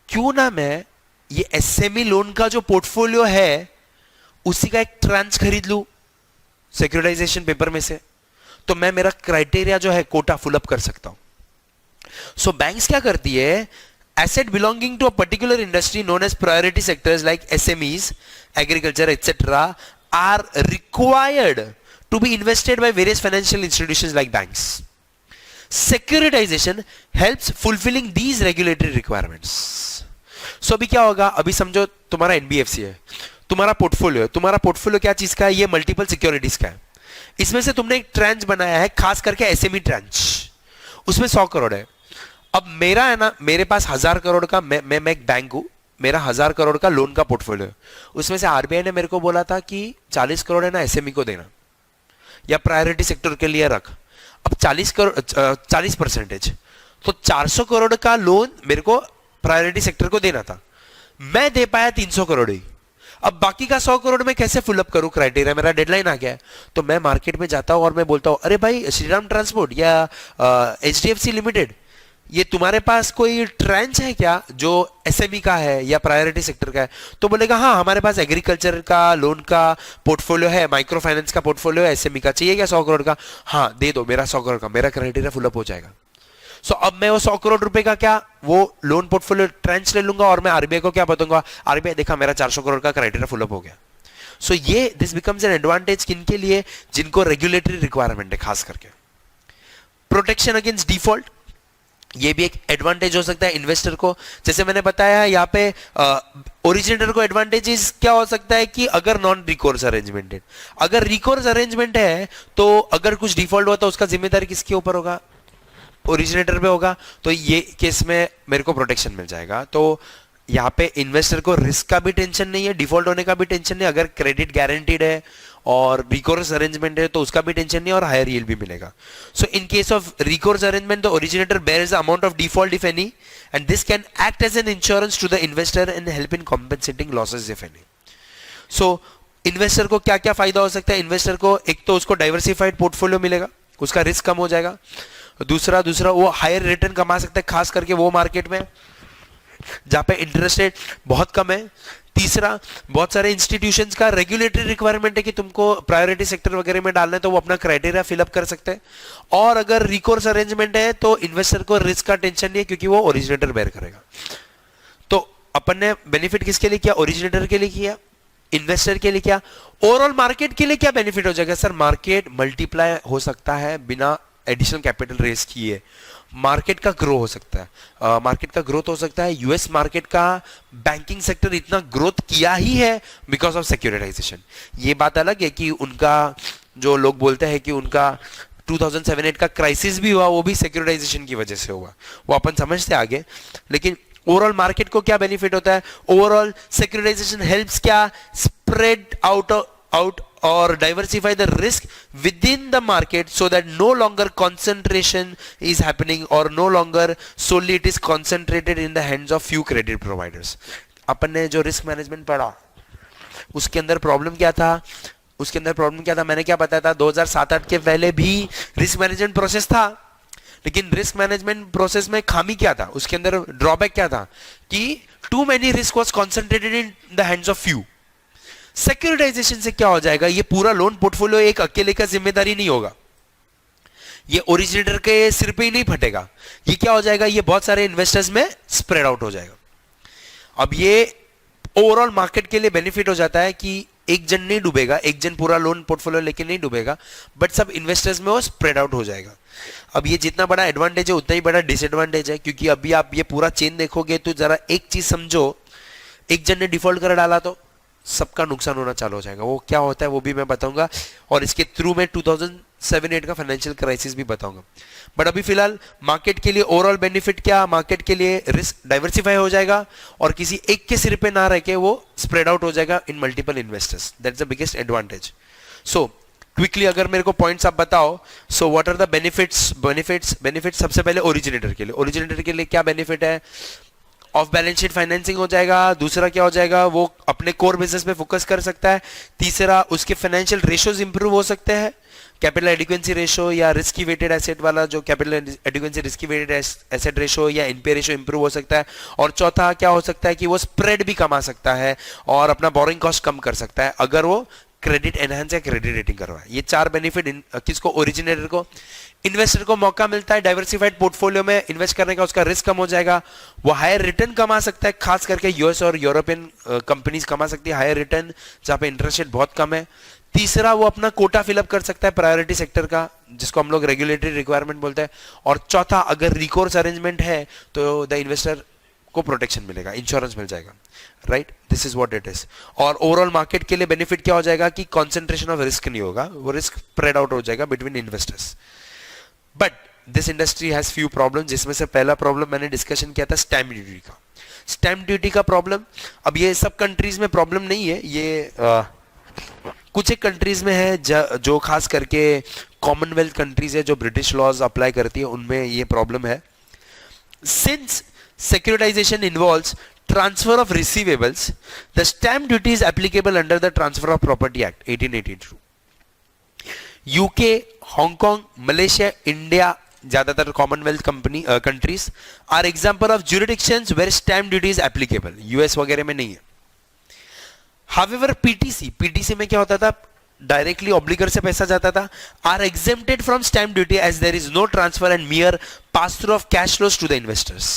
क्यों ना मैं ये एसएमई लोन का जो पोर्टफोलियो है उसी का एक ट्रांच खरीद लूं सिक्योरिटाइजेशन पेपर में से, तो मैं मेरा क्राइटेरिया जो है कोटा फुल अप कर सकता हूं। सो बैंक्स क्या करती है, asset belonging to a particular industry known as priority sectors like SMEs, agriculture, etc. are required to be invested by various financial institutions like banks. Securitization helps fulfilling these regulatory requirements. So अभी क्या होगा, अभी समझो तुम्हारा NBFC है, तुम्हारा portfolio है, तुम्हारा पोर्टफोलियो क्या चीज का है, ये मल्टीपल सिक्योरिटीज का है। इसमें से तुमने एक ट्रांच बनाया है, खास करके एसएमई ट्रांच, उसमें 100 करोड़ है। अब मेरा है ना, मेरे पास 1000 करोड़ का, मैं एक बैंक हूं, मेरा 1000 करोड़ का लोन का पोर्टफोलियो है। उसमें से आरबीआई ने मेरे को बोला था कि 40 करोड़ है ना एसएमई को देना या प्रायोरिटी सेक्टर के लिए रख। अब 40 करोड़ 40%, तो 400 करोड़ का लोन मेरे को प्रायोरिटी सेक्टर को देना था, मैं दे पाया 300 करोड़ ही। अब बाकी का 100 करोड़ में कैसे फुल अप करूं क्राइटेरिया, मेरा डेडलाइन आ गया है। तो मैं मार्केट में जाता हूं और मैं बोलता हूं अरे भाई श्रीराम ट्रांसपोर्ट या एचडीएफसी लिमिटेड, ये तुम्हारे पास कोई ट्रेंच है क्या जो एसएमई का है या प्रायोरिटी सेक्टर का है? तो बोलेगा हाँ हमारे पास एग्रीकल्चर का लोन का पोर्टफोलियो है, माइक्रो फाइनेंस का पोर्टफोलियो है, एसएमई का चाहिए क्या 100 करोड़ का? हाँ दे दो, मेरा 100 करोड़ का, मेरा क्राइटेरिया फुल अप हो जाएगा। सो अब मैं वो 100 करोड़ रुपए का क्या वो लोन पोर्टफोलियो ट्रेंच ले लूंगा और मैं आरबीआई को क्या बताऊंगा, आरबीआई देखा मेरा 400 करोड़ का क्राइटेरिया फुल अप हो गया। सो ये दिस बिकम्स एन एडवांटेज किन के लिए, जिनको रेगुलेटरी रिक्वायरमेंट है खास करके। प्रोटेक्शन अगेंस्ट डिफॉल्ट, ये भी एक एडवांटेज हो सकता है इन्वेस्टर को। जैसे मैंने बताया यहाँ पे ओरिजिनेटर को एडवांटेजेस क्या हो सकता है कि अगर नॉन रिकोर्स अरेंजमेंट है, अगर रिकोर्स अरेंजमेंट है तो अगर कुछ डिफॉल्ट हुआ तो उसका जिम्मेदारी किसके ऊपर होगा, ओरिजिनेटर पे होगा। तो ये केस में मेरे को प्रोटेक्शन मिल जाएगा। तो यहाँ पे इन्वेस्टर को रिस्क का भी टेंशन नहीं है, डिफॉल्ट होने का भी टेंशन नहीं, अगर क्रेडिट गारंटीड है और रिकोर्स अरेंजमेंट है तो उसका भी टेंशन नहीं और हायर यील्ड भी मिलेगा। So in case of recourse arrangement the originator bears the amount of default if any and this can act as an insurance to the investor and help in compensating losses if any. So investor को क्या क्या फायदा हो सकता है, investor को एक तो उसको डाइवर्सिफाइड पोर्टफोलियो मिलेगा, उसका रिस्क कम हो जाएगा। दूसरा वो हायर रिटर्न कमा सकता है, खास करके वो मार्केट में जहां पे इंटरेस्ट रेट बहुत कम है। तीसरा, बहुत सारे इंस्टीट्यूशंस का रेगुलेटरी रिक्वायरमेंट है कि तुमको प्रायोरिटी सेक्टर वगैरह में डालना है तो वो अपना क्राइटेरिया फिलअप कर सकते हैं। और अगर रिकोर्स अरेंजमेंट है तो इन्वेस्टर को रिस्क का टेंशन नहीं है क्योंकि वो ओरिजिनेटर बेयर करेगा। तो अपन ने बेनिफिट किसके लिए किया, ओरिजिनेटर के लिए किया, इन्वेस्टर के लिए किया। ओवरऑल मार्केट के लिए क्या बेनिफिट हो जाएगा सर, मार्केट मल्टीप्लाई हो सकता है बिना एडिशनल कैपिटल रेज किए, मार्केट का ग्रो हो सकता है, मार्केट का ग्रोथ हो सकता है। यूएस मार्केट का बैंकिंग सेक्टर इतना ग्रोथ किया ही है बिकॉज ऑफ सिक्योरिटाइजेशन। ये बात अलग है कि उनका जो लोग बोलते हैं कि उनका 2007-8 का क्राइसिस भी हुआ वो भी सिक्योरिटाइजेशन की वजह से हुआ, वो अपन समझते आगे। लेकिन ओवरऑल मार्केट को क्या बेनिफिट होता है, ओवरऑल सिक्योरिटाइजेशन हेल्प्स क्या, spread out or diversify the risk within the market so that no longer concentration is happening or no longer solely it is concentrated in the hands of few credit providers। अपन ने जो risk management पढ़ा उसके अंदर problem क्या था, मैंने क्या बताया था, 2007-8 के पहले भी रिस्क मैनेजमेंट प्रोसेस था, लेकिन रिस्क मैनेजमेंट प्रोसेस में खामी क्या था, उसके अंदर ड्रॉबैक क्या था कि too many risk was concentrated in the hands of few. Securitization से क्या हो जाएगा, ये पूरा लोन पोर्टफोलियो एक अकेले का जिम्मेदारी नहीं होगा, ये ओरिजिनेटर के सिर पे ही नहीं फटेगा. ये क्या हो जाएगा, ये बहुत सारे इन्वेस्टर्स में स्प्रेड आउट हो जाएगा. अब ये ओवरऑल मार्केट के लिए बेनिफिट हो जाता है कि एक जन नहीं डूबेगा, एक जन पूरा लोन पोर्टफोलियो लेके नहीं डूबेगा, बट सब इन्वेस्टर्स में वो स्प्रेड आउट हो जाएगा. अब ये जितना बड़ा एडवांटेज है उतना ही बड़ा डिसएडवांटेज है, क्योंकि अभी आप ये पूरा चेन देखोगे तो जरा एक चीज समझो, एक जन ने डिफॉल्ट कर डाला तो सबका नुकसान होना चालू हो जाएगा. वो क्या होता है वो भी मैं बताऊंगा, और इसके थ्रू मैं 2007-8 का फाइनेंशियल क्राइसिस भी बताऊंगा. बट अभी फिलहाल मार्केट के लिए ओवरऑल बेनिफिट क्या, मार्केट के लिए रिस्क डाइवर्सिफाई हो जाएगा और किसी एक के सिर पे ना रह के वो स्प्रेड आउट हो जाएगा in multiple investors. That's the biggest advantage. So quickly अगर मेरे को पॉइंट्स आप बताओ, so what are the benefits सबसे पहले ओरिजिनेटर के लिए. ओरिजिनेटर के लिए क्या बेनिफिट है, ऑफ बैलेंस शीट फाइनेंसिंग हो जाएगा. दूसरा क्या हो जाएगा, वो अपने कोर बिजनेस पे फोकस कर सकता है. तीसरा उसके फाइनेंशियल रेशियोज इंप्रूव हो सकते हैं, कैपिटल एडिक्वेंसी रेशो या रिस्की वेटेड एसेट वाला जो capital adequacy risky weighted asset ratio या एनपीए रेशो इंप्रूव हो सकता है. और चौथा क्या हो सकता है कि वो स्प्रेड भी कमा सकता है और अपना बोरिंग कॉस्ट कम कर सकता है अगर वो क्रेडिट एनहांस या क्रेडिट रेटिंग करवाए. ये चार बेनिफिट किसको, ओरिजिनेटर को. इन्वेस्टर को मौका मिलता है डाइवर्सिफाइड पोर्टफोलियो में इन्वेस्ट करने का, उसका रिस्क कम हो जाएगा, वो हायर रिटर्न कमा सकता है. खास करके यूएस और यूरोपियन कंपनीज कमा सकती है हायर रिटर्न जहां पे इंटरेस्ट रेट बहुत कम है. तीसरा वो अपना कोटा फिलअप कर सकता है प्रायोरिटी सेक्टर का, जिसको हम लोग रेगुलेटरी रिक्वायरमेंट बोलते हैं. और चौथा, अगर रिकोर्स अरेंजमेंट है तो द इन्वेस्टर को प्रोटेक्शन मिलेगा, इंश्योरेंस मिल जाएगा. Right, this is what it is. और ओवरऑल मार्केट के लिए बेनिफिट क्या हो जाएगा कि कॉन्सेंट्रेशन ऑफ रिस्क नहीं होगा, वो रिस्क स्प्रेड आउट हो जाएगा between investors. But this industry has few problem, जिसमें से पहला प्रॉब्लम मैंने डिस्कशन किया था स्टैम्प ड्यूटी का. स्टैम्प ड्यूटी का प्रॉब्लम, अब ये सब कंट्रीज में प्रॉब्लम नहीं है, ये कुछ एक कंट्रीज में है जो खास करके कॉमनवेल्थ कंट्रीज है जो ब्रिटिश लॉज अप्लाई करती है, उनमें ये प्रॉब्लम है. Since securitization involves transfer of receivables, the stamp duty is applicable under the Transfer of Property Act 1882. UK, Hong Kong, Malaysia, India, ज्यादातर commonwealth countries are example of jurisdictions where stamp duty is applicable. US वगैरह में नहीं है. However, PTC में क्या होता था, directly ऑब्लिगर से पैसा जाता था, are exempted from stamp duty as there is no transfer and mere pass through of cash flows to the investors.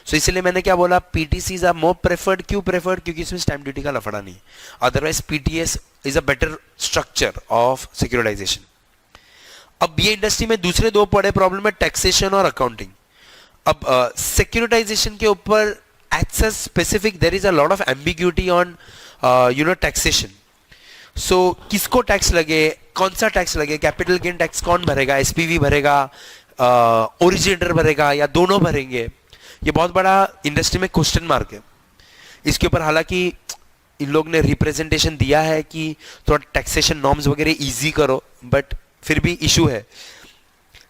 So इसलिए मैंने क्या बोला, PTCs आर मोर प्रेफर्ड. क्यों प्रेफर्ड, क्योंकि इसमें स्टैम्प ड्यूटी का लफड़ा नहीं. Otherwise PTS is a better structure of securitisation. अब ये इंडस्ट्री में दूसरे दो बड़े प्रॉब्लम है, टैक्सेशन और अकाउंटिंग. अब सिक्योरिटाइजेशन के ऊपर access specific there is a lot of ambiguity on taxation. So किसको टैक्स लगे, कौन सा टैक्स लगे, कैपिटल गेन टैक्स कौन भरेगा, SPV भरेगा, ओरिजिनेटर भरेगा या दोनों भरेंगे, ये बहुत बड़ा इंडस्ट्री में क्वेश्चन मार्क है. इसके ऊपर हालांकि इन लोग ने रिप्रेजेंटेशन दिया है कि थोड़ा टैक्सेशन नॉर्म्स वगैरह इजी करो, बट फिर भी इशू है.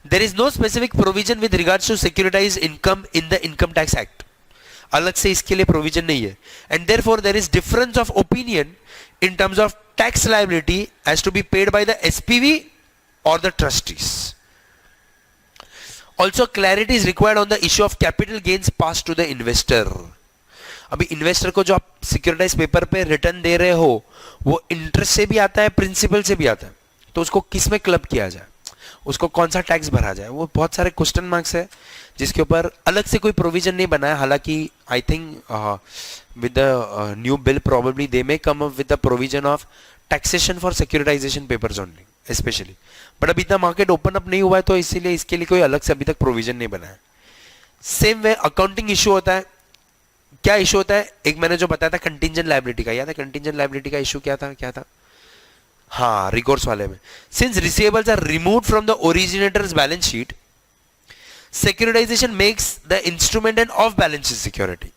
There is no specific provision with regards to securitise income in the Income Tax Act. अलग से इसके लिए प्रोविजन नहीं है. And therefore there is difference of opinion in terms of tax liability as to be paid by the SPV or the trustees. Also, clarity is required on the issue of capital gains passed to the investor. अभी investor को जो आप securitise paper पे return दे रहे हो, वो interest से भी आता है, प्रिंसिपल से भी आता है, तो उसको किस में क्लब किया जाए, उसको कौन सा टैक्स भरा जाए, वो बहुत सारे क्वेश्चन मार्क्स है जिसके ऊपर अलग से कोई प्रोविजन नहीं बना है. हालांकि I think with the new bill probably they may come up with a provision of taxation for securitization papers only especially, but अभी इतना मार्केट ओपन अप नहीं हुआ है, तो इसीलिए इसके लिए कोई अलग से अभी तक प्रोविजन नहीं बना है. सेम वे अकाउंटिंग इशू होता है. क्या इशू होता है, एक मैंने जो बताया था कंटिंजेंट लायबिलिटी का, याद है कंटिंजेंट लायबिलिटी का इशू क्या था, हाँ, रिकोर्स वाले में. Since receivables are removed from the originator's balance sheet, securitisation makes the instrument and off balance sheet security.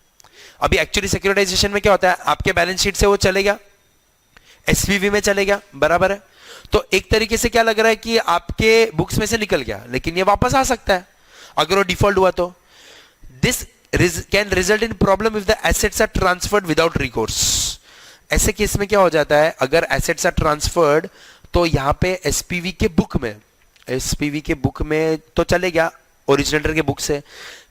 अभी एक्चुअली सिक्योरिटाइजेशन में क्या होता है, आपके बैलेंस शीट से वो चलेगा, SPV में चलेगा, बराबर है. तो एक तरीके से क्या लग रहा है कि आपके बुक्स में से निकल गया, लेकिन ये वापस आ सकता है अगर वो डिफॉल्ट हुआ तो. This can result in problem if the assets are transferred without recourse. ऐसे केस में क्या हो जाता है, अगर एसेट्स आर ट्रांसफर्ड तो यहाँ पे SPV के बुक में तो चले गया, ओरिजिनेटर के बुक से,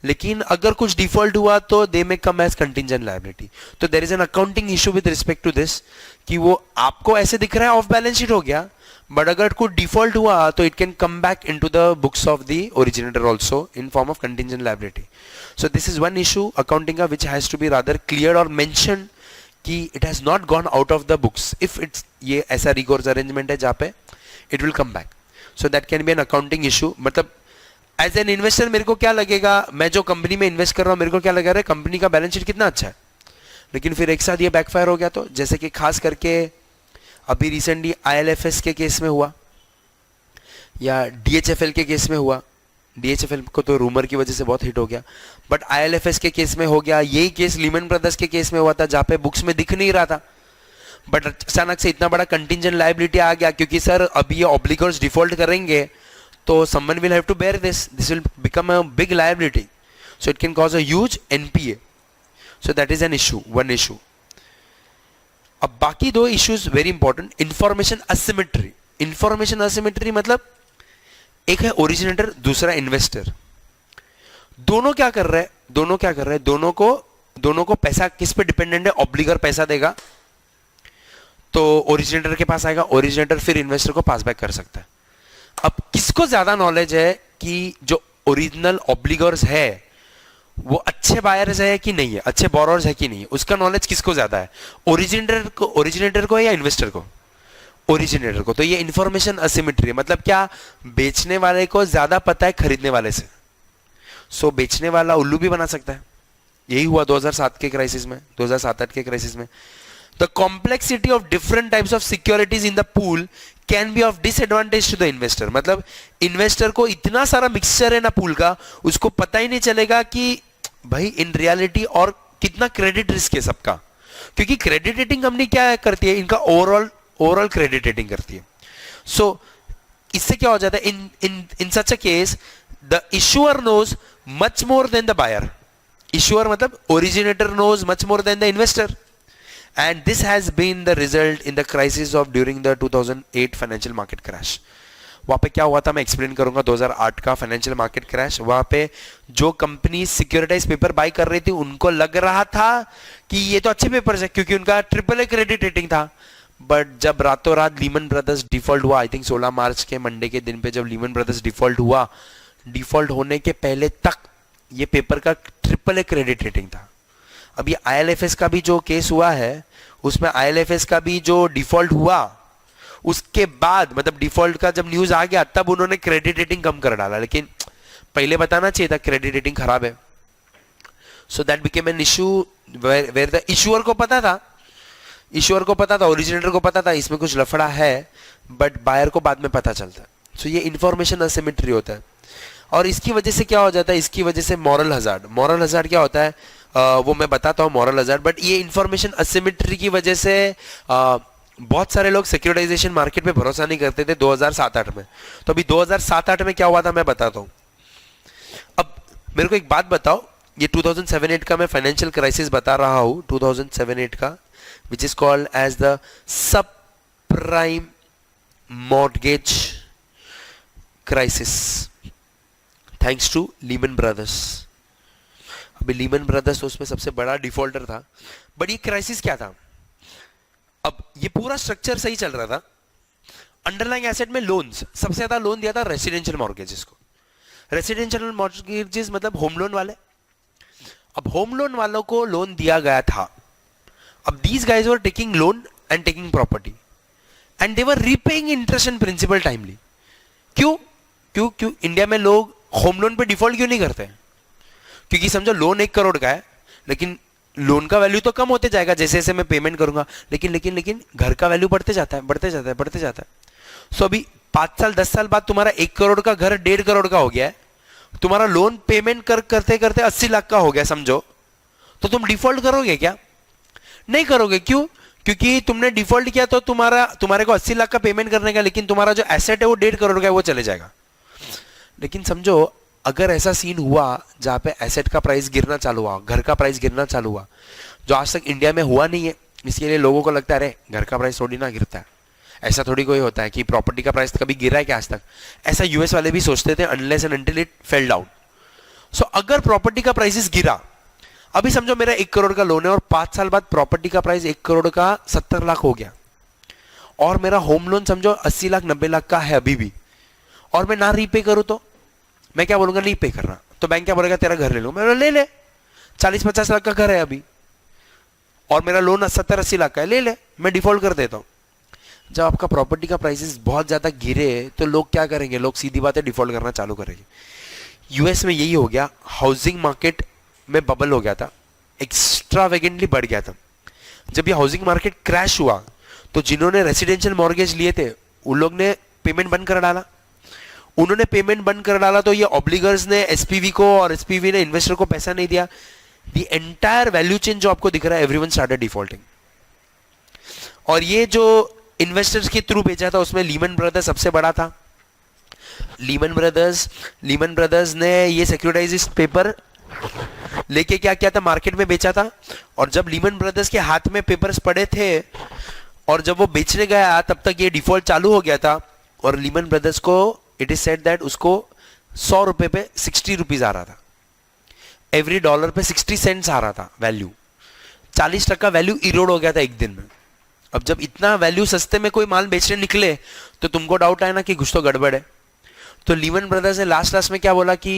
लेकिन अगर कुछ डिफॉल्ट हुआ तो they may come as contingent liability. तो there is an accounting issue with respect to this कि वो आपको ऐसे दिख रहा है ऑफ बैलेंस शीट हो गया, बट अगर कुछ डिफॉल्ट हुआ तो it can come back into the books of the originator also in form of contingent liability. So this is one issue accounting का which has to be rather clear और mention कि it has not gone out of the books. If it's ये ऐसा recourse arrangement है जहाँ पे it will come back. So that can be an accounting issue. मतलब as an investor मेरे को क्या लगेगा, मैं जो कंपनी में इन्वेस्ट कर रहा हूँ मेरे को क्या लगा रहा है कंपनी का बैलेंस शीट कितना अच्छा है, लेकिन फिर एक साथ ये बैकफायर हो गया. तो जैसे कि खास करके अभी रिसेंटली आईएलएफएस के केस में हुआ या डीएचएफएल के केस में हुआ. डीएचएफएल को तो रूमर की वजह से बहुत हिट हो गया, बट आईएलएफएस के केस में हो गया. यही केस लीमन ब्रदर्स के केस में हुआ था जहाँ पे बुक्स में दिख नहीं रहा था, बट अचानक से इतना बड़ा कंटिंजेंट लायबिलिटी आ गया क्योंकि सर अभी ये ऑब्लिगर्स डिफॉल्ट करेंगे तो someone will have to bear this. This will become a big liability. So it can cause a huge NPA. So that is an issue, one issue. अब बाकी दो issues very important. Information asymmetry. Information asymmetry मतलब एक है originator, दूसरा investor. दोनों क्या कर रहे हैं? दोनों को पैसा किस पे डिपेंडेंट है? ऑब्लिगर पैसा देगा तो ओरिजिनेटर के पास आएगा, ओरिजिनेटर फिर इन्वेस्टर को पास बैक कर सकता है. अब किसको ज्यादा नॉलेज है कि जो ओरिजिनल ऑब्लिगर्स है वो अच्छे बायर्स है कि नहीं है, अच्छे बोरोअर्स है कि नहीं है, उसका नॉलेज किसको ज्यादा है? ओरिजिनेटर को या इन्वेस्टर को? ओरिजिनेटर को. तो ये इंफॉर्मेशन असिमेट्री है. मतलब क्या बेचने वाले को ज्यादा पता है खरीदने वाले से. सो बेचने वाला उल्लू भी बना सकता है. यही हुआ 2007 के क्राइसिस में, 2007-8 के क्राइसिस में. The complexity of different types of securities in the pool can be of disadvantage to the investor. मतलब इन्वेस्टर को इतना सारा मिक्सचर है ना पूल का, उसको पता ही नहीं चलेगा कि भाई इन रियलिटी और कितना क्रेडिट रिस्क है सबका. क्योंकि क्रेडिट रेटिंग कंपनी क्या करती है, इनका ओवरऑल क्रेडिट रेटिंग करती है. सो इससे क्या हो जाता है, in such a case the issuer knows much more than the buyer. Issuer मतलब originator knows much more than the investor. And this has been the result in the crisis of during the 2008 financial market crash. वहाँ पे क्या हुआ था मैं explain करूंगा. 2008 का financial market crash, वहाँ पे जो कंपनी सिक्योरिटाइज पेपर बाय कर रही थी उनको लग रहा था कि ये तो अच्छे पेपर्स है क्योंकि उनका AAA क्रेडिट रेटिंग था. बट जब रातों रात लीमन ब्रदर्स डिफॉल्ट हुआ, आई थिंक 16 मार्च के मंडे के दिन पे जब लीमन ब्रदर्स डिफॉल्ट हुआ, डिफॉल्ट होने के पहले तक ये पेपर का AAA क्रेडिट रेटिंग था. अब ये आईएलएफएस का भी जो केस हुआ है उसमें आईएलएफएस का भी जो डिफॉल्ट हुआ उसके बाद, मतलब डिफॉल्ट का जब न्यूज आ गया तब उन्होंने क्रेडिट रेटिंग कम कर डाला, लेकिन पहले बताना चाहिए था क्रेडिट रेटिंग खराब है. So that became an issue where the issuer को पता था, ओरिजिनेटर को पता था इसमें कुछ लफड़ा है, बट बायर को बाद में पता चलता है. सो ये इंफॉर्मेशन असिमेट्री होता है. और इसकी वजह से क्या हो जाता है, इसकी वजह से मॉरल हजार्ड क्या होता है वो मैं बताता हूँ मॉरल हजार्ड. बट ये इंफॉर्मेशन असिमेट्री की वजह से बहुत सारे लोग सिक्योरिटाइजेशन मार्केट पे भरोसा नहीं करते थे 2007-8 में. तो अभी 2007-8 में क्या हुआ था मैं बताता हूँ. अब मेरे को एक बात बताओ, ये 2007-8 का मैं फाइनेंशियल क्राइसिस बता रहा हूँ, 2007-8 का, which is called as the sub prime mortgage crisis thanks to Lehman Brothers. अभी लीमन ब्रदर्स तो उसमें सबसे बड़ा डिफॉल्टर था, बट ये क्राइसिस क्या था. अब ये पूरा स्ट्रक्चर सही चल रहा था. अंडरलाइंग एसेट में लोन्स, सबसे ज्यादा लोन दिया था रेसिडेंशियल मॉर्गेजेस को. रेसिडेंशियल मॉर्गेजेस मतलब होम लोन वाले. अब होम लोन वालों को लोन दिया गया था. अब these guys were taking loan and taking property and they were repaying interest and principal timely. क्यों इंडिया में लोग होम लोन पे डिफॉल्ट क्यों नहीं करते? क्योंकि समझो लोन 1 करोड़ का है, लेकिन लोन का वैल्यू तो कम होते जाएगा जैसे जैसे मैं पेमेंट करूंगा, लेकिन घर का वैल्यू बढ़ते जाता है. सो अभी 5 साल 10 साल बाद तुम्हारा 1 करोड़ का घर 1.5 करोड़ का हो गया है, तुम्हारा लोन पेमेंट करते करते 80 लाख का हो गया समझो, तो तुम डिफॉल्ट करोगे क्या? नहीं करोगे. क्यों? क्योंकि तुमने डिफॉल्ट किया तो तुम्हारे को 80 लाख का पेमेंट करने का, लेकिन तुम्हारा जो एसेट है वो 1.5 करोड़ का है, वो चले जाएगा. लेकिन समझो अगर ऐसा सीन हुआ जहां पे एसेट का प्राइस गिरना चालू हुआ, घर का प्राइस गिरना चालू हुआ, जो आज तक इंडिया में हुआ नहीं है, इसके लिए लोगों को लगता है अरे घर का प्राइस थोड़ी ना गिरता है, ऐसा थोड़ी कोई होता है कि प्रॉपर्टी का प्राइस कभी गिरा है क्या आज तक. ऐसा यूएस वाले भी सोचते थे unless and until it fell down. So अगर प्रॉपर्टी का प्राइसेस गिरा, अभी समझो मेरा 1 करोड़ का लोन है और 5 साल बाद प्रॉपर्टी का प्राइस 1 करोड़ का 70 लाख हो गया, और मेरा होम लोन समझो 80 लाख 90 लाख का है अभी भी, और मैं ना रीपे करूं तो मैं क्या बोलूंगा, नहीं पे करना, तो बैंक क्या बोलेगा, तेरा घर ले लो। मैं बोला, ले ले, 40-50 लाख का घर है अभी और मेरा लोन 70-80 लाख का है, ले ले, मैं डिफॉल्ट कर देता हूं। जब आपका प्रॉपर्टी का प्राइसेस बहुत ज्यादा गिरे तो लोग क्या करेंगे, लोग सीधी बात है डिफॉल्ट करना चालू करेंगे। यूएस में यही हो गया, हाउसिंग मार्केट में बबल हो गया था, एक्स्ट्रावेगेंटली बढ़ गया था। जब ये हाउसिंग मार्केट क्रैश हुआ तो जिन्होंने रेसिडेंशियल मॉर्गेज लिए थे उन लोग ने पेमेंट बंद कर डाला। उन्होंने पेमेंट बंद कर डाला तो ये ऑब्लिगर्स ने एसपीवी को, और एसपीवी ने इन्वेस्टर को पैसा नहीं दिया। द एंटायर वैल्यू चेन जो आपको दिख रहा है, एवरीवन स्टार्टेड डिफॉल्टिंग। और ये जो इन्वेस्टर्स के थ्रू बेचा था उसमें लीमन ब्रदर्स सबसे बड़ा था। लीमन ब्रदर्स ने ये सिक्योरिटाइज पेपर लेके क्या किया था, मार्केट में बेचा था। और जब लीमन ब्रदर्स के हाथ में पेपर्स पड़े थे और जब वो बेचने गया तब तक ये डिफॉल्ट चालू हो गया था। और लीमन ब्रदर्स को इट इज सेड दैट उसको 100 रुपए पे 60 रुपीज आ रहा था, एवरी डॉलर पे 60 सेंट्स आ रहा था वैल्यू। 40% वैल्यू इरोड हो गया था एक दिन में। अब जब इतना वैल्यू सस्ते में कोई माल बेचने निकले तो तुमको डाउट आया ना कि कुछ तो गड़बड़ है। तो लीमन ब्रदर्स ने लास्ट में क्या बोला कि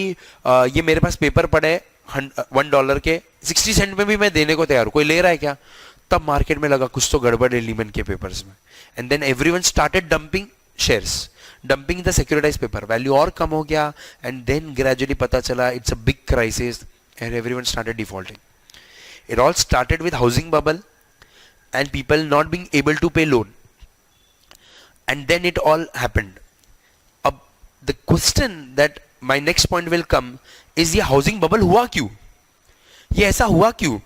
ये मेरे पास पेपर पड़े $1 के, 60 सेंट में भी मैं देने को तैयार हूं, कोई ले रहा है क्या? तब मार्केट में लगा कुछ तो गड़बड़ है लीमन के पेपर्स में। And then everyone started dumping shares, dumping the securitise paper, value और कम हो गया। एंड देन ग्रेजुअली पता चला it's a big crisis and everyone started defaulting. It all started with housing bubble and people not being able to pay loan, and then it all happened. अब the question that my next point will come is ये housing bubble हुआ क्यों, ये ऐसा हुआ क्यों?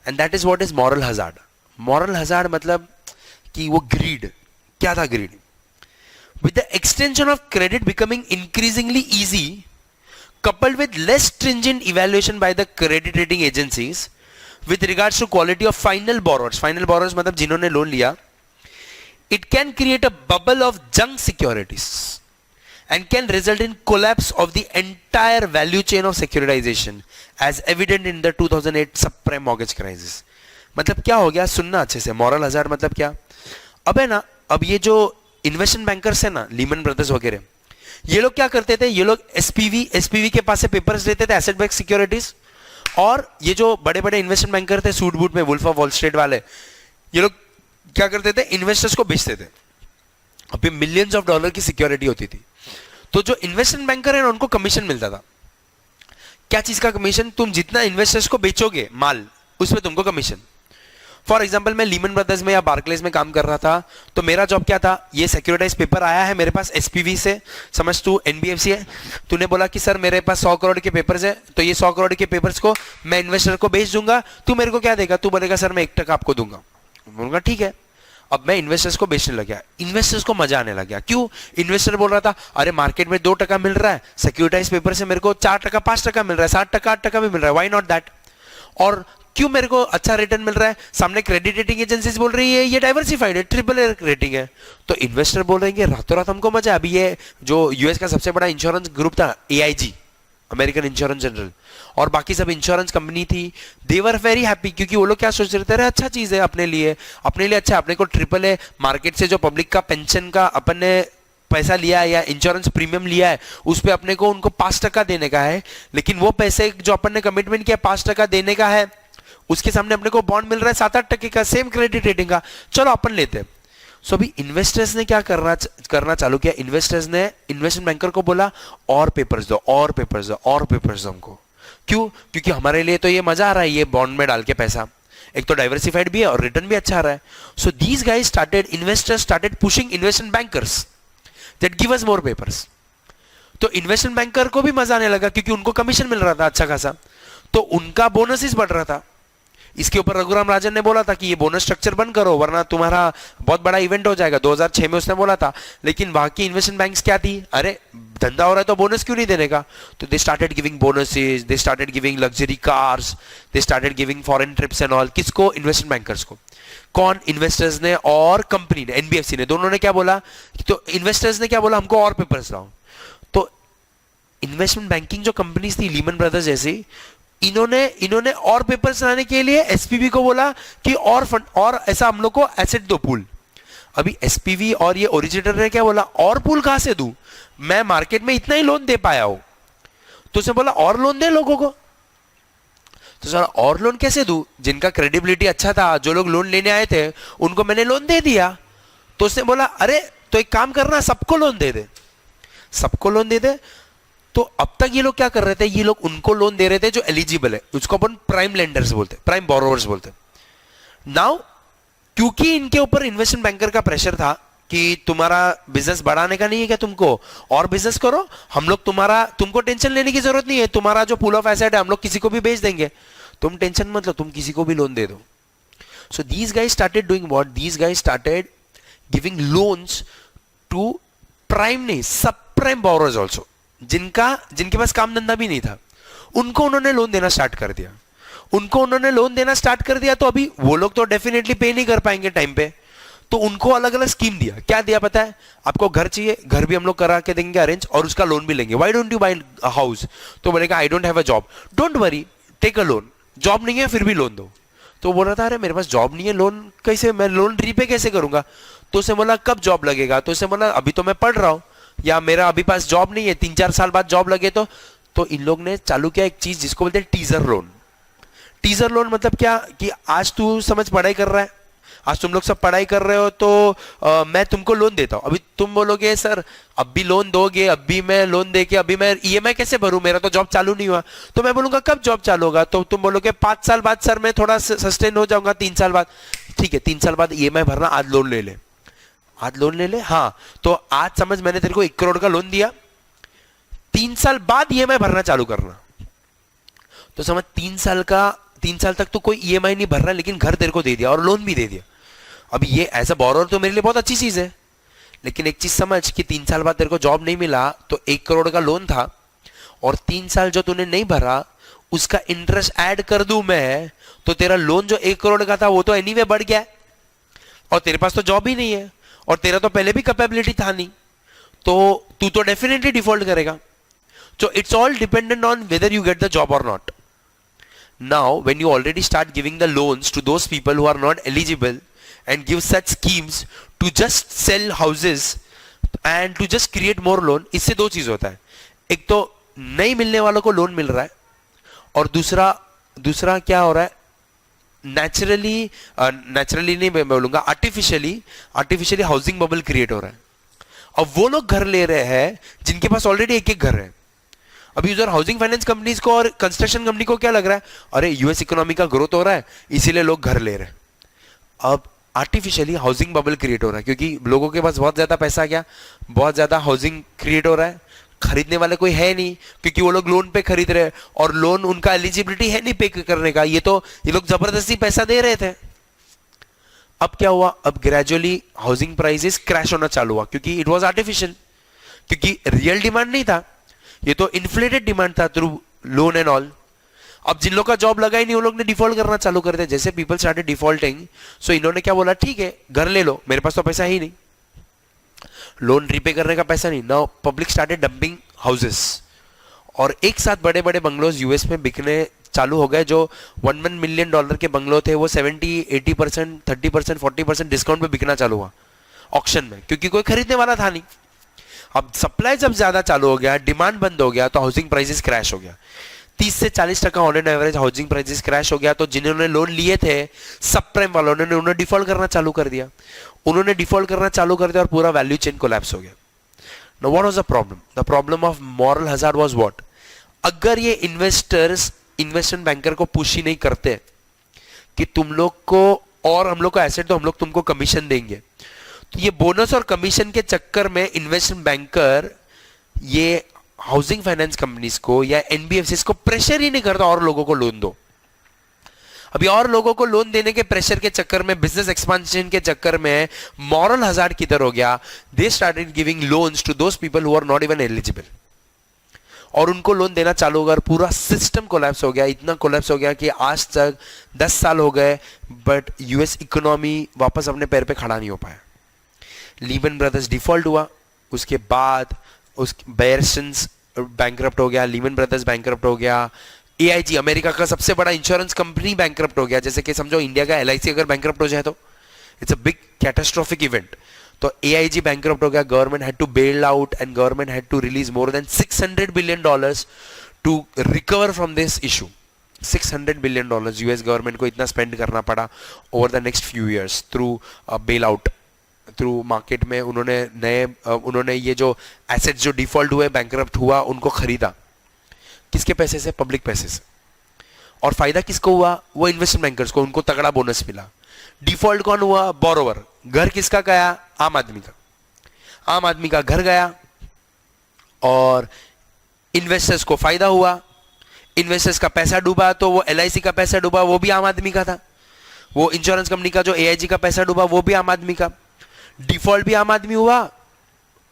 and that is what is moral hazard. moral hazard मतलब कि वो greed, क्या था greed? with the extension of credit becoming increasingly easy coupled with less stringent evaluation by the credit rating agencies with regards to quality of final borrowers मतलब जिन्होंने loan लिया, it can create a bubble of junk securities and can result in collapse of the entire value chain of securitization as evident in the 2008 subprime mortgage crisis. मतलब क्या हो गया, सुनना अच्छे से, moral hazard मतलब क्या? अब है ना, अब ये जो इन्वेस्टमेंट बैंकर्स है ना, लीमन ब्रदर्स वगैरह, ये लोग क्या करते थे, ये लोग एसपीवी के पास से पेपर्स लेते थे, एसेट बैक्ड सिक्योरिटीज, और ये जो बड़े बड़े इन्वेस्टमेंट बैंकर थे सूट बूट में, वुल्फ ऑफ वॉल स्ट्रीट वाले, ये लोग क्या करते थे, इन्वेस्टर्स को बेचते थे। अभी मिलियंस ऑफ डॉलर की सिक्योरिटी होती थी। तो जो इन्वेस्टमेंट बैंकर है ना, उनको कमीशन मिलता था। क्या चीज का कमीशन? तुम जितना इन्वेस्टर्स को बेचोगे माल, उसमें तुमको कमीशन। फॉर एग्जाम्पल मैं लीमन ब्रदर्स में या बार्कलेज में काम कर रहा था, तो मेरा जॉब क्या था, ये सिक्योरिटाइज पेपर आया है मेरे पास एसपीवी से, समझ तू एनबीएफसी है, तूने बोला कि सर मेरे पास 100 करोड़ के पेपर्स है, तो ये 100 करोड़ के पेपर्स को मैं इन्वेस्टर को बेच दूंगा, तू मेरे को क्या देगा? तू बोलेगा सर मैं 1% आपको दूंगा। बोलूंगा ठीक है। अब मैं इन्वेस्टर्स को बेचने लग गया, इन्वेस्टर्स को मजा आने लग गया। क्यों? इन्वेस्टर बोल रहा था अरे मार्केट में 2% मिल रहा है, सिक्योरिटाइज पेपर से मेरे को 4%, 5% मिल रहा है, 7%, 8% भी मिल रहा है, व्हाई नॉट दैट? और क्यों मेरे को अच्छा रिटर्न मिल रहा है? सामने क्रेडिट रेटिंग एजेंसीज बोल रही है ये डाइवर्सिफाइड है, ट्रिपल रेटिंग है, तो इन्वेस्टर बोल रहे हैं रातों रात हमको मजा। अभी ये जो यूएस का सबसे बड़ा इंश्योरेंस ग्रुप था, एआईजी, अमेरिकन इंश्योरेंस जनरल, और बाकी सब इंश्योरेंस कंपनी थी, दे वर वेरी हैप्पी, क्योंकि वो लोग क्या सोच रहे थे, अच्छा चीज है अपने लिए अच्छा, अपने को ट्रिपल है मार्केट से जो पब्लिक का पेंशन का अपन ने पैसा लिया है या इंश्योरेंस प्रीमियम लिया है, उस पे अपने को उनको 5% देने का है, लेकिन वो पैसे जो अपन ने कमिटमेंट किया 5% देने का है, उसके सामने अपने को बॉन्ड मिल रहा है 7-8% का, सेम क्रेडिट रेटिंग का, चलो अपन लेते हैं। सो अभी इन्वेस्टर्स ने क्या करना चालू किया, इन्वेस्टर्स ने इन्वेस्टमेंट बैंकर को बोला और पेपर्स दो, और पेपर्स दो, और पेपर्स दो हमको। क्यों? क्योंकि हमारे लिए तो ये मजा आ रहा है, ये बॉन्ड में डाल के पैसा, एक तो डाइवर्सिफाइड भी है और रिटर्न भी अच्छा आ रहा है। सो these guys started, investors started pushing investment bankers that give us more papers. तो इन्वेस्टमेंट बैंकर को भी मजा आने लगा, क्योंकि उनको कमीशन मिल रहा था अच्छा खासा, तो उनका बोनस बढ़ रहा था। इसके ऊपर रघुराम राजन ने बोला था कि ये बोनस स्ट्रक्चर बंद करो वरना तुम्हारा बहुत बड़ा इवेंट हो जाएगा, 2006 में उसने बोला था। लेकिन बाकी इन्वेस्टमेंट बैंक्स क्या थी, अरे धंधा हो रहा है तो बोनस क्यों नहीं देने का? तो दे started giving bonuses, they started giving luxury cars, they started giving foreign trips and all. किसको? इन्वेस्टमेंट बैंकर्स को। कौन? इन्वेस्टर्स ने और कंपनी ने, एनबीएफसी ने, दोनों ने क्या बोला, तो इन्वेस्टर्स ने क्या बोला, हमको और पेपर्स लाओ। तो इन्वेस्टमेंट बैंकिंग जो कंपनीज थी लीमन ब्रदर्स जैसी, इन्होंने और पेपर्स लाने के लिए एसपीवी को बोला कि और फंड और ऐसा हम लोग को एसेट दो पूल। अभी एसपीवी और ये ओरिजिनेटर ने क्या बोला, और पूल कहां से दूं, मैं मार्केट में इतना ही लोन दे पाया हूं। तो उसने बोला और लोन दे लोगों को। तो सर और लोन कैसे दूं, जिनका क्रेडिबिलिटी अच्छा था, जो लोग लोन लेने आए थे उनको मैंने लोन दे दिया। तो उसने बोला अरे तो एक काम करना, सबको लोन दे दे, सबको लोन दे दे। तो अब तक ये लोग क्या कर रहे थे, ये लोग उनको लोन दे रहे थे जो एलिजिबल है, उसको अपन प्राइम लेंडर्स बोलते, प्राइम बोरोवर्स बोलते। नाउ क्योंकि इनके ऊपर इन्वेस्टमेंट बैंकर का प्रेशर था कि तुम्हारा बिजनेस बढ़ाने का नहीं है क्या, तुमको और बिजनेस करो, हम लोग तुमको टेंशन लेने की जरूरत नहीं है, तुम्हारा जो पूल ऑफ एसेट है हम लोग किसी को भी बेच देंगे, तुम टेंशन मत लो, तुम किसी को भी लोन दे दो। So these guys started doing what, these guys started giving loans to prime नहीं, सब प्राइम बोरोवर्स आल्सो, जिनके पास काम धंधा भी नहीं था, उनको उन्होंने लोन देना स्टार्ट कर दिया। उनको उन्होंने लोन देना स्टार्ट कर दिया तो अभी वो लोग तो डेफिनेटली पे नहीं कर पाएंगे टाइम पे, तो उनको अलग अलग स्कीम दिया। क्या दिया पता है, आपको घर चाहिए, घर भी हम लोग करा के देंगे अरेंज, और उसका लोन भी लेंगे। Why don't you buy house, तो बोलेगा I don't have a job, don't worry take a loan, job नहीं है फिर भी लोन दो। तो बोल रहा था अरे मेरे पास जॉब नहीं है, लोन कैसे, मैं लोन रीपे कैसे करूंगा। तो उसे बोला कब जॉब लगेगा, तो उसे बोला अभी तो मैं पढ़ रहा हूं, या मेरा अभी पास जॉब नहीं है, 3-4 साल बाद जॉब लगे तो इन लोग ने चालू किया एक चीज जिसको बोलते हैं टीजर लोन। टीजर लोन मतलब क्या कि आज तू समझ पढ़ाई कर रहा है, आज तुम लोग सब पढ़ाई कर रहे हो, तो मैं तुमको लोन देता हूं। अभी तुम बोलोगे सर अब भी लोन दोगे, अब भी मैं लोन देके अभी मैं ईएमआई कैसे भरूं, मेरा तो जॉब चालू नहीं हुआ। तो मैं बोलूंगा कब जॉब चालू होगा, तो तुम बोलोगे 5 साल बाद सर मैं थोड़ा सस्टेन हो जाऊंगा, 3 साल बाद। ठीक है 3 साल बाद ईएमआई भरना, आज लोन ले ले, आज लोन ले ले। हाँ तो आज समझ मैंने तेरे को 1 करोड़ का लोन दिया, 3 साल बाद ईएमआई भरना चालू करना। तो समझ 3 साल तक तो कोई ईएमआई नहीं भर रहा, लेकिन घर तेरे को दे दिया और लोन भी दे दिया। अब ये एज अ बोरोवर तो मेरे लिए बहुत अच्छी चीज है, लेकिन एक चीज समझ कि 3 साल बाद तेरे को जॉब नहीं मिला, तो 1 करोड़ का लोन था और 3 साल जो तूने नहीं भरा उसका इंटरेस्ट ऐड कर दूं मैं, तो तेरा लोन जो 1 करोड़ का था वो तो एनीवे बढ़ गया, और तेरे पास तो जॉब ही नहीं है, और तेरा तो पहले भी कैपेबिलिटी था नहीं, तो तू तो डेफिनेटली डिफॉल्ट करेगा। So it's all dependent on whether you get the job or not. Now, when you already start giving the loans to those people who are not eligible and give such schemes to just sell houses and to just create more loan, इससे दो चीज होता है, एक तो नहीं मिलने वालों को लोन मिल रहा है, और दूसरा क्या हो रहा है, नेचुरली नहीं मैं बोलूंगा, आर्टिफिशियली हाउसिंग बबल क्रिएट हो रहा है। अब वो लोग घर ले रहे हैं जिनके पास ऑलरेडी एक एक घर है। अभी उधर हाउसिंग फाइनेंस कंपनीज को और कंस्ट्रक्शन कंपनी को क्या लग रहा है, अरे यूएस इकोनॉमी का ग्रोथ हो रहा है इसीलिए लोग घर ले रहे हैं। अब आर्टिफिशियली हाउसिंग बबल क्रिएट हो रहा है, क्योंकि लोगों के पास बहुत ज्यादा पैसा, क्या बहुत ज्यादा हाउसिंग क्रिएट हो रहा है, खरीदने वाले कोई है नहीं, क्योंकि वो लोग लोन पे खरीद रहे हैं, और लोन उनका एलिजिबिलिटी है नहीं पे करने का, ये लोग जबरदस्ती पैसा दे रहे थे। अब क्या हुआ, अब ग्रेजुअली हाउसिंग प्राइसेस क्रैश होना चालू हुआ, क्योंकि इट वाज आर्टिफिशियल, क्योंकि रियल डिमांड नहीं था, ये तो इन्फ्लेटेड डिमांड था थ्रू लोन एंड ऑल। अब जिन लोग का जॉब लगा ही नहीं उन लोग ने डिफॉल्ट करना चालू कर दिया। जैसे पीपल स्टार्टेड डिफॉल्टिंग, सो इन्होंने क्या बोला, ठीक है घर ले लो, मेरे पास तो पैसा ही नहीं, लोन रीपे करने का पैसा नहीं। Now public started dumping houses, और एक साथ बड़े बड़े बंगलोज यूएस में बिकने चालू हो गए। जो $1 मिलियन के बंगलो थे वो 70-80%, 30%, 40% डिस्काउंट पे बिकना चालू हुआ ऑक्शन में, क्योंकि कोई खरीदने वाला था नहीं। अब सप्लाई जब ज्यादा चालू हो गया, डिमांड बंद हो गया, तो हाउसिंग प्राइसेस क्रैश हो गया। 30 से 40% on an average housing prices crash हो गया। तो जिन्होंने लोन लिए थे सब प्राइम वालों ने, उन्होंने डिफॉल्ट करना चालू कर दिया, और पूरा वैल्यू चेन कोलैप्स हो गया। Now what was the problem? The problem of moral hazard was what? अगर ये इन्वेस्टर्स इन्वेस्टमेंट बैंकर को पुश ही नहीं करते कि तुम लोग को और हम लोग को एसेट दो, हम लोग तुमको कमीशन देंगे, तो ये बोनस और कमीशन के चक्कर में इन्वेस्टमेंट बैंकर ये हाउसिंग फाइनेंस कंपनीज को या एनबीएफसीज को प्रेशर ही नहीं करता और लोगों को लोन दो। अभी और लोगों को लोन देने के प्रेशर के चक्कर में, बिजनेस एक्सपेंशन के चक्कर में मॉरल हजार्ड किधर हो गया, they started giving loans to those people who are not even eligible, और उनको लोन देना चालू हो गया। पूरा सिस्टम कोलैप्स हो गया, इतना कोलैप्स हो गया कि आज तक 10 साल हो गए, बट यूएस इकोनॉमी वापस अपने पैर पे खड़ा नहीं हो पाया। लीमन ब्रदर्स डिफॉल्ट हुआ, उसके बाद उस बेयर स्टेर्न्स बैंकरप्ट हो गया, लीमन ब्रदर्स बैंकरप्ट हो गया, एआईजी अमेरिका का सबसे बड़ा इंश्योरेंस कंपनी बैंकरप्ट हो गया, जैसे कि समझो इंडिया का एलआईसी अगर बैंकरप्ट हो जाए तो it's a big catastrophic event. तो एआईजी बैंकरप्ट हो गया, government had to bail out and government had to release more than $600 billion to recover from this issue. $600 billion US government को इतना स्पेंड करना पड़ा over the next few years through bail out, through market में उन्होंने ये जो assets जो default हुए, बैंकरप्ट हुआ, उनको खरीदा। किसके पैसे से? पब्लिक पैसे से। और फायदा किसको हुआ? वो इन्वेस्टमेंट बैंकर्स को, उनको तगड़ा बोनस मिला। डिफॉल्ट कौन हुआ? बोरोवर। घर किसका गया? आम आदमी का। आम आदमी का घर गया और इन्वेस्टर्स को फायदा हुआ। इन्वेस्टर्स का पैसा डूबा तो वो एलआईसी का पैसा डूबा, वो भी आम आदमी का था। वो इंश्योरेंस कंपनी का जो एआईजी का पैसा डूबा वो भी आम आदमी का। डिफॉल्ट भी आम आदमी हुआ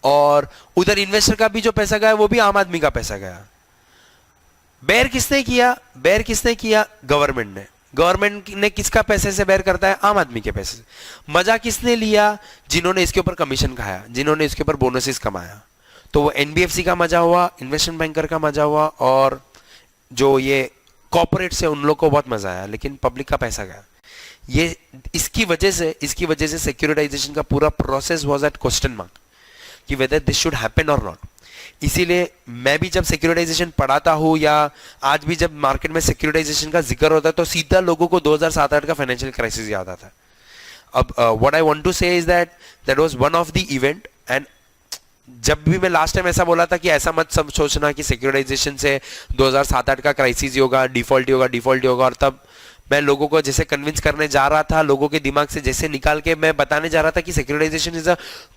और उधर इन्वेस्टर का भी जो पैसा गया वो भी आम आदमी का पैसा गया। बेयर किसने किया? बेयर किसने किया? गवर्नमेंट ने। गवर्नमेंट ने किसका पैसे से बेयर करता है? आम आदमी के पैसे से। मजा किसने लिया? जिन्होंने इसके ऊपर कमीशन खाया, जिन्होंने इसके ऊपर बोनसेस कमाया। तो वो एनबीएफसी का मजा हुआ, इन्वेस्टमेंट बैंकर का मजा हुआ, और जो ये कॉर्पोरेट से उन लोग को बहुत मजा आया, लेकिन पब्लिक का पैसा गया। ये इसकी वजह से सिक्योरिटाइजेशन का पूरा process was at question mark कि वेदर दिस शुड हैपन और नॉट। इसीलिए मैं भी जब सिक्योरिटाइजेशन पढ़ाता हूं या आज भी जब मार्केट में सिक्योरिटाइजेशन का जिक्र होता है तो सीधा लोगों को 2007-8 का फाइनेंशियल क्राइसिस याद आता है। अब व्हाट आई वांट टू से is that that was one of the event. And जब भी मैं लास्ट टाइम ऐसा बोला था कि ऐसा मत सब सोचना कि सिक्योरिटाइजेशन से 2007-8 का क्राइसिस ही होगा, डिफॉल्ट ही होगा, और तब मैं लोगों को जैसे कन्विंस करने जा रहा था, लोगों के दिमाग से जैसे निकाल के मैं बताने जा रहा था कि securitisation is a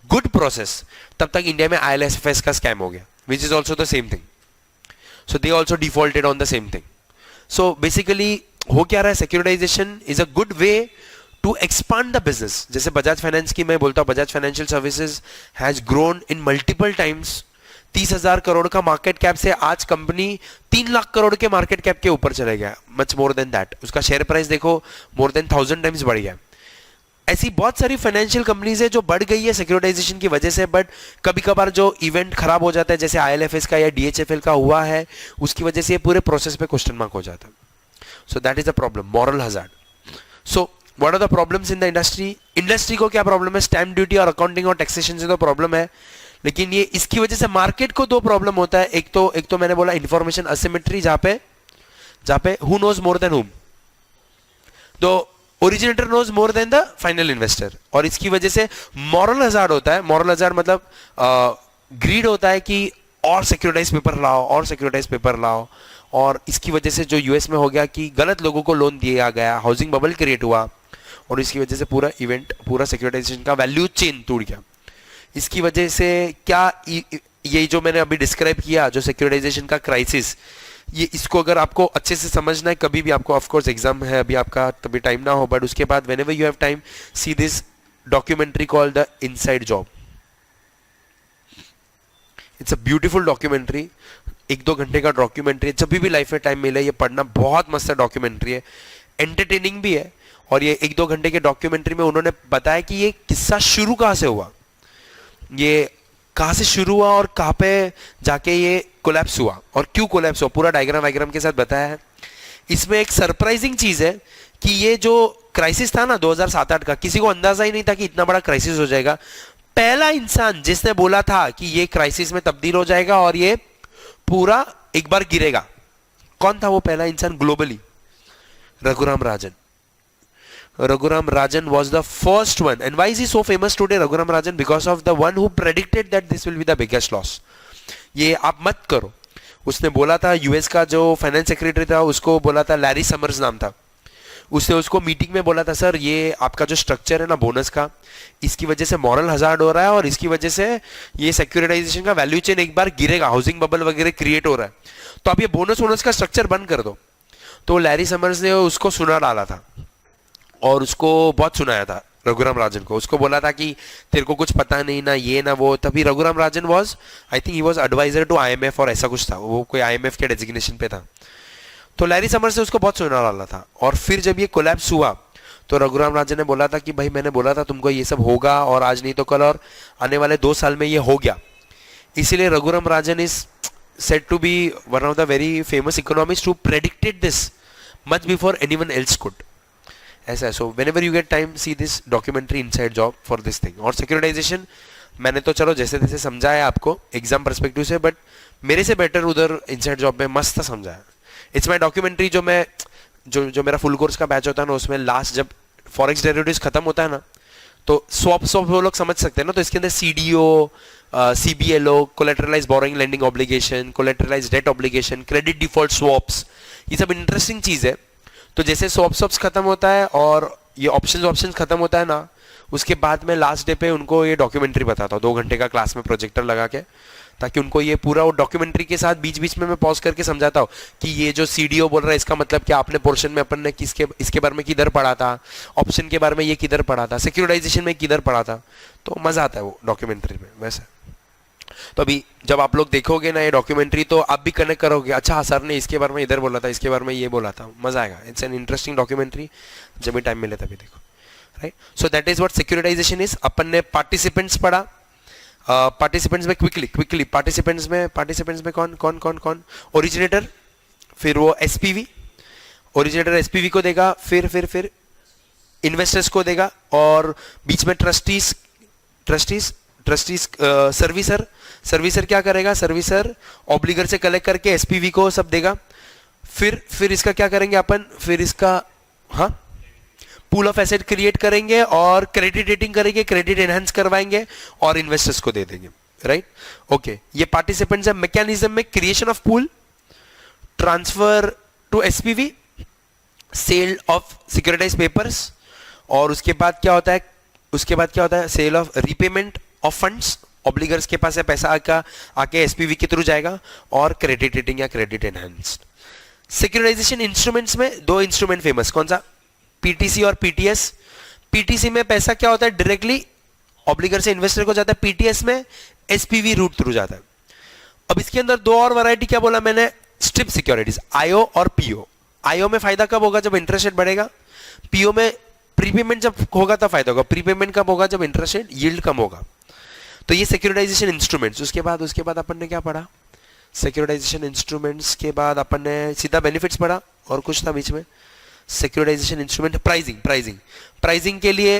good process, तब तक इंडिया में आईएलएसएफएस का स्कैम हो गया, which is also the same thing. So they also defaulted on the same thing. So basically हो क्या रहा है, securitisation is a good way to expand the business. जैसे बजाज फाइनेंस की मैं बोलता हूँ, Bajaj Financial Services has grown in multiple times. 30,000 crore का मार्केट कैप से आज कंपनी 3 लाख करोड़ के मार्केट कैप के ऊपर चले गया, मच मोर देन दैट। उसका शेयर प्राइस देखो मोर देन 1000 टाइम्स बढ़ गया। ऐसी बहुत सारी फाइनेंशियल कंपनीज है जो बढ़ गई है सिक्योरिटाइजेशन की वजह से, बट कभी कभार जो इवेंट खराब हो जाता है, जैसे आईएलएफएस का या डीएचएफएल का हुआ है, उसकी वजह से ये पूरे प्रोसेस पे क्वेश्चन मार्क हो जाता है। So that is the problem, moral hazard. So what are the problems in the industry? Industry को क्या प्रॉब्लम है? स्टैम्प ड्यूटी और अकाउंटिंग और टैक्सेशन से तो प्रॉब्लम है, लेकिन ये इसकी वजह से मार्केट को 2 प्रॉब्लम होता है। एक तो मैंने बोला इंफॉर्मेशन असिमेट्री, जहां पे who knows more than whom, तो originator knows more than the final investor, और इसकी वजह से मॉरल हजार्ड होता है। मॉरल हजार्ड मतलब ग्रीड होता है कि और सिक्योरिटाइज पेपर लाओ, और सिक्योरिटाइज पेपर लाओ, और इसकी वजह से जो यूएस में हो गया कि गलत लोगों को लोन दिया गया, हाउसिंग बबल क्रिएट हुआ, और इसकी वजह से पूरा इवेंट, पूरा सिक्योरिटाइजेशन का वैल्यू चेन टूट गया। इसकी वजह से क्या ये जो मैंने अभी डिस्क्राइब किया, जो सिक्योरिटाइजेशन का क्राइसिस, ये इसको अगर आपको अच्छे से समझना है, कभी भी आपको, ऑफ कोर्स एग्जाम है अभी आपका, तभी टाइम ना हो, बट उसके बाद whenever you have time, see this documentary called the inside job. It's a beautiful documentary, 1-2 घंटे का डॉक्यूमेंट्री है। जब भी लाइफ में टाइम मिले ये पढ़ना, बहुत मस्त डॉक्यूमेंट्री है, एंटरटेनिंग भी है। और ये 1-2 घंटे के डॉक्यूमेंट्री में उन्होंने बताया कि ये किस्सा शुरू कहां से हुआ, ये कहां से शुरू हुआ और कहां पे जाके ये कोलैप्स हुआ, और क्यों कोलैप्स हुआ, पूरा डायग्राम के साथ बताया है। इसमें एक सरप्राइजिंग चीज है कि ये जो क्राइसिस था ना 2007-8 का, किसी को अंदाजा ही नहीं था कि इतना बड़ा क्राइसिस हो जाएगा। पहला इंसान जिसने बोला था कि ये क्राइसिस में तब्दील हो जाएगा और ये पूरा एक बार गिरेगा, कौन था वो पहला इंसान globally? Raghuram Rajan. Raghuram Rajan was the first one. And why is he so famous today, Raghuram Rajan? Because of the one who predicted that this will be the biggest loss. ये आप मत करो। उसने बोला था, यूएस का जो फाइनेंस सेक्रेटरी था उसको बोला था, लैरी समर्स नाम था, उसने उसको मीटिंग में बोला था, सर ये आपका जो स्ट्रक्चर है ना बोनस का, इसकी वजह से मॉरल हजार्ड हो रहा है और इसकी वजह से ये सिक्योरिटाइजेशन का वैल्यू चेन एक बार गिरेगा, हाउसिंग बबल वगैरह क्रिएट हो रहा है, तो आप ये बोनस का स्ट्रक्चर बंद कर दो। तो लैरी समर्स ने उसको सुना डाला था और उसको बहुत सुनाया था रघुराम राजन को। उसको बोला था कि तेरे को कुछ पता नहीं ना ये ना वो। तभी Raghuram Rajan was, I think he was adviser to IMF और ऐसा कुछ था, वो कोई आईएमएफ के डेजिग्नेशन पे था। तो लैरी समर्स ने उसको बहुत सुना डाला था। और फिर जब ये कोलैप्स हुआ तो रघुराम राजन ने बोला था कि भाई मैंने बोला था तुमको ये सब होगा, और आज नहीं तो कल, और आने वाले 2 साल में ये हो गया। इसीलिए Raghuram Rajan is said to be one of the very famous economists who predicted this much before anyone else could. ऐसा है. So whenever you get time, see this documentary Inside Job for this thing. और securitization मैंने तो चलो जैसे तैसे समझाया आपको एग्जाम पर्सपेक्टिव से, बट मेरे से बेटर उधर इनसाइड जॉब में मस्त समझाया. इट्स माय डॉक्यूमेंट्री जो मैं जो मेरा फुल कोर्स का बैच होता है ना, उसमें लास्ट जब फॉरेक्स डेरिवेटिव्स खत्म होता है ना, तो स्वॉप वो लोग समझ सकते हैं ना. तो इसके अंदर CDO, CBLO, collateralised borrowing lending obligation, collateralised debt obligation, credit default swaps, ये सब इंटरेस्टिंग चीज है. तो जैसे स्वॉप्स खत्म होता है और ये ऑप्शंस खत्म होता है ना, उसके बाद में लास्ट डे पे उनको ये डॉक्यूमेंट्री बताता हूँ 2 घंटे का क्लास में प्रोजेक्टर लगा के, ताकि उनको ये पूरा वो डॉक्यूमेंट्री के साथ बीच बीच में मैं पॉज करके समझाता हूँ कि ये जो सीडीओ बोल रहा है इसका मतलब क्या, आपने पोर्शन में अपन ने इसके बारे में किधर पढ़ा था, ऑप्शन के बारे में ये किधर पढ़ा था, सिक्योरिटाइजेशन में किधर पढ़ा था. तो मजा आता है वो डॉक्यूमेंट्री में वैसे. तो अभी जब आप लोग देखोगे ना ये डॉक्यूमेंट्री, तो आप भी कनेक्ट करोगे, अच्छा सर ने इसके बारे में इधर बोला था, इसके बारे में ये बोला था. मजा आएगा. It's an interesting documentary. जब भी टाइम मिले तभी देखो. Right. So that is what securitisation is. अपन ने पार्टिसिपेंट्स पढ़ा. पार्टिसिपेंट्स में क्विकली पार्टिसिपेंट्स में कौन ओरिजिनेटर, फिर वो एसपीवी, ओरिजिनेटर एसपीवी को देगा, फिर इन्वेस्टर्स को देगा, और बीच में ट्रस्टीज सर्विसर क्या करेगा, सर्विसर ऑब्लिगर से कलेक्ट करके एसपीवी को सब देगा. फिर इसका क्या करेंगे अपन, फिर इसका पूल ऑफ एसेट क्रिएट करेंगे और क्रेडिट रेटिंग करेंगे, क्रेडिट एनहांस करवाएंगे और इन्वेस्टर्स को दे देंगे. राइट. ओके. ये पार्टिसिपेंट्स है. मैकेनिज्म में creation of pool, transfer to SPV, sale of securitise papers, और उसके बाद क्या होता है, sale of repayment of funds. Obligors के पास है पैसा आके एसपीवी के थ्रू जाएगा, और क्रेडिट रेटिंग या क्रेडिट एनहांस्ड. सिक्योरिटाइजेशन इंस्ट्रूमेंट्स में 2 इंस्ट्रूमेंट फेमस, कौन सा, पीटीसी और पीटीएस. पीटीसी में पैसा क्या होता है, डायरेक्टली ऑब्लिगर से इन्वेस्टर को जाता है. पीटीएस में एसपीवी रूट थ्रू जाता है. अब इसके अंदर 2 और वैरायटी क्या बोला मैंने, स्ट्रिप सिक्योरिटीज, आईओ और पीओ. आईओ में फायदा कब होगा, जब इंटरेस्ट रेट बढ़ेगा. पीओ में प्रीपेमेंट जब होगा तब फायदा होगा. प्रीपेमेंट कब होगा, जब इंटरेस्ट रेट यील्ड कम होगा. तो ये सिक्योरिटाइजेशन इंस्ट्रूमेंट्स. उसके बाद अपन ने क्या पढ़ा, सिक्योरिटाइजेशन इंस्ट्रूमेंट्स के बाद अपन ने सीधा बेनिफिट्स पढ़ा, और कुछ था बीच में. सिक्योरिटाइजेशन इंस्ट्रूमेंट, प्राइसिंग के लिए,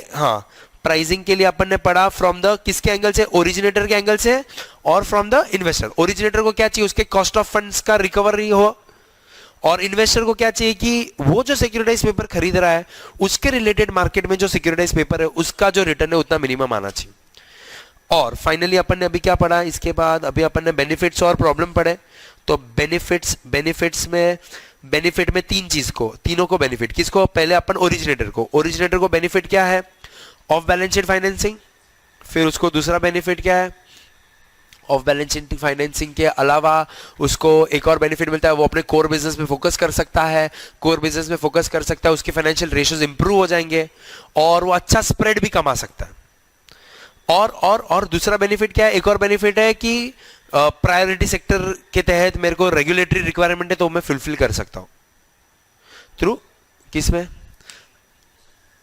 प्राइसिंग के लिए अपन ने पढ़ा फ्रॉम द किसके एंगल से, ओरिजिनेटर के एंगल से, और फ्रॉम द इन्वेस्टर. ओरिजिनेटर को क्या चाहिए, उसके कॉस्ट ऑफ फंड्स का रिकवरी हो, और इन्वेस्टर को क्या चाहिए कि वो जो सिक्योरिटाइज पेपर खरीद रहा है उसके रिलेटेड मार्केट में जो सिक्योरिटाइज पेपर है उसका जो रिटर्न है उतना मिनिमम आना चाहिए. और फाइनली अपन ने अभी क्या पढ़ा, इसके बाद अभी अपन ने बेनिफिट्स और प्रॉब्लम पढ़े. तो बेनिफिट्स में 3 चीज को, तीनों को बेनिफिट, किसको, पहले अपन ओरिजिनेटर को बेनिफिट क्या है, ऑफ बैलेंस शीट फाइनेंसिंग. फिर उसको दूसरा बेनिफिट क्या है, ऑफ बैलेंस शीट फाइनेंसिंग के अलावा उसको एक और बेनिफिट मिलता है, वो अपने कोर बिजनेस में फोकस कर सकता है. उसके फाइनेंशियल रेशियोज इंप्रूव हो जाएंगे, और वो अच्छा स्प्रेड भी कमा सकता है. और दूसरा बेनिफिट क्या है, एक और बेनिफिट है कि प्रायोरिटी सेक्टर के तहत मेरे को रेगुलेटरी रिक्वायरमेंट है तो मैं फुलफिल कर सकता हूं थ्रू किसमें,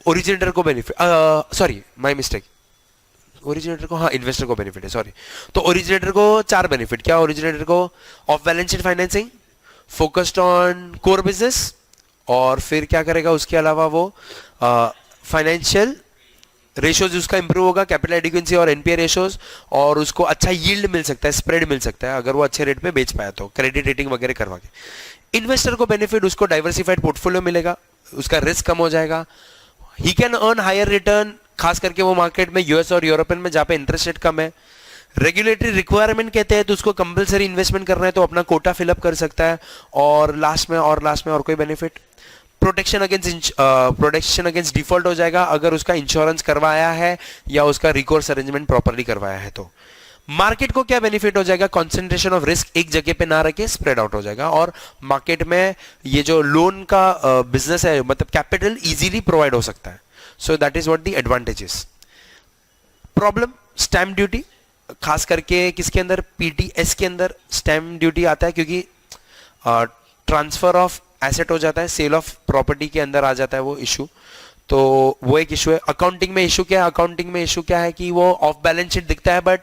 ओरिजिनेटर को benefit, sorry my mistake, originator को, इन्वेस्टर को बेनिफिट है, सॉरी. तो ओरिजिनेटर को 4 बेनिफिट, क्या, ओरिजिनेटर को of balance sheet financing, focused on core business, और फिर क्या करेगा उसके अलावा वो फाइनेंशियल रेशियोज उसका इंप्रूव होगा, कैपिटल एडिक्वेंसी और एनपीए रेशियोज, और उसको अच्छा यील्ड मिल सकता है, स्प्रेड मिल सकता है अगर वो अच्छे रेट पे बेच पाया तो, क्रेडिट रेटिंग वगैरह करवा के. इन्वेस्टर को बेनिफिट, उसको डाइवर्सिफाइड पोर्टफोलियो मिलेगा, उसका रिस्क कम हो जाएगा, he can earn higher return, खास करके वो मार्केट में यूएस और यूरोपियन में जहाँ पे इंटरेस्ट रेट कम है. रेगुलेटरी रिक्वायरमेंट कहते हैं तो उसको कंपलसरी इन्वेस्टमेंट करना है तो अपना कोटा फिलअप कर सकता है. और लास्ट में और कोई बेनिफिट, प्रोटेक्शन अगेंस्ट डिफॉल्ट हो जाएगा अगर उसका इंश्योरेंस करवाया है या उसका रिकोर्स अरेंजमेंट प्रॉपर्ली करवाया है तो. मार्केट को क्या बेनिफिट हो जाएगा, कंसंट्रेशन ऑफ रिस्क एक जगह पे ना रखे, स्प्रेड आउट हो जाएगा, और मार्केट में ये जो लोन का बिजनेस है, मतलब कैपिटल इजीली प्रोवाइड हो सकता है. So that is what the advantages. Problem, stamp duty, खास करके किसके अंदर, पीटीएस के अंदर स्टैम्प ड्यूटी आता है, क्योंकि ट्रांसफर ऑफ एसेट हो जाता है, सेल ऑफ प्रॉपर्टी के अंदर आ जाता है वो इशू, तो वो एक इशू है. अकाउंटिंग में इशू क्या है कि वो ऑफ बैलेंस शीट दिखता है, बट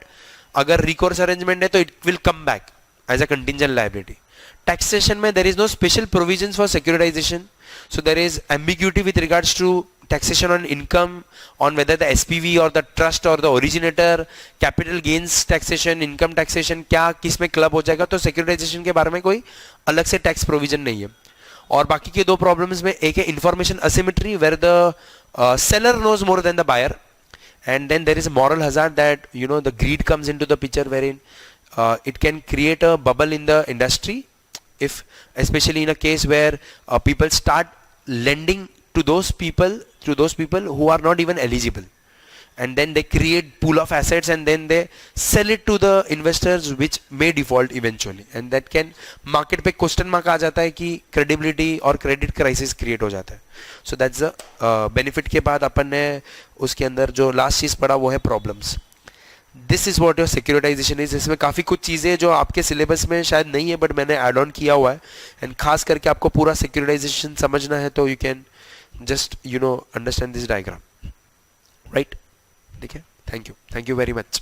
अगर रिकोर्स अरेंजमेंट है तो it will come back, as a contingent liability. Taxation में there is no special provisions for securitization, so there is ambiguity with regards to taxation on income, on whether the SPV or the trust or the originator, capital gains taxation, income taxation क्या किस में club हो जाएगा. तो securitization के बारे में कोई अलग से टैक्स प्रोविजन नहीं है. और बाकी के दो प्रॉब्लम्स में एक है information asymmetry, where the seller knows more than the buyer, and then there is a moral hazard that the greed comes into the picture, wherein it can create a bubble in the industry, if especially in a case where people start lending to those people who are not even eligible, and then they create pool of assets and then they sell it to the investors which may default eventually, and that can market पे question mark आ जाता है कि credibility और credit crisis create हो जाता है. So that's the benefit. के बाद अपन ने उसके अंदर जो last चीज़ पढ़ा वो है problems. This is what your securitization is. इसमें काफ़ी कुछ चीज़ें जो आपके सिलेबस में शायद नहीं है बट मैंने add on किया हुआ है, and खास करके आपको पूरा securitization समझना है तो you can just understand this diagram, right? ठीक है, थैंक यू वेरी मच.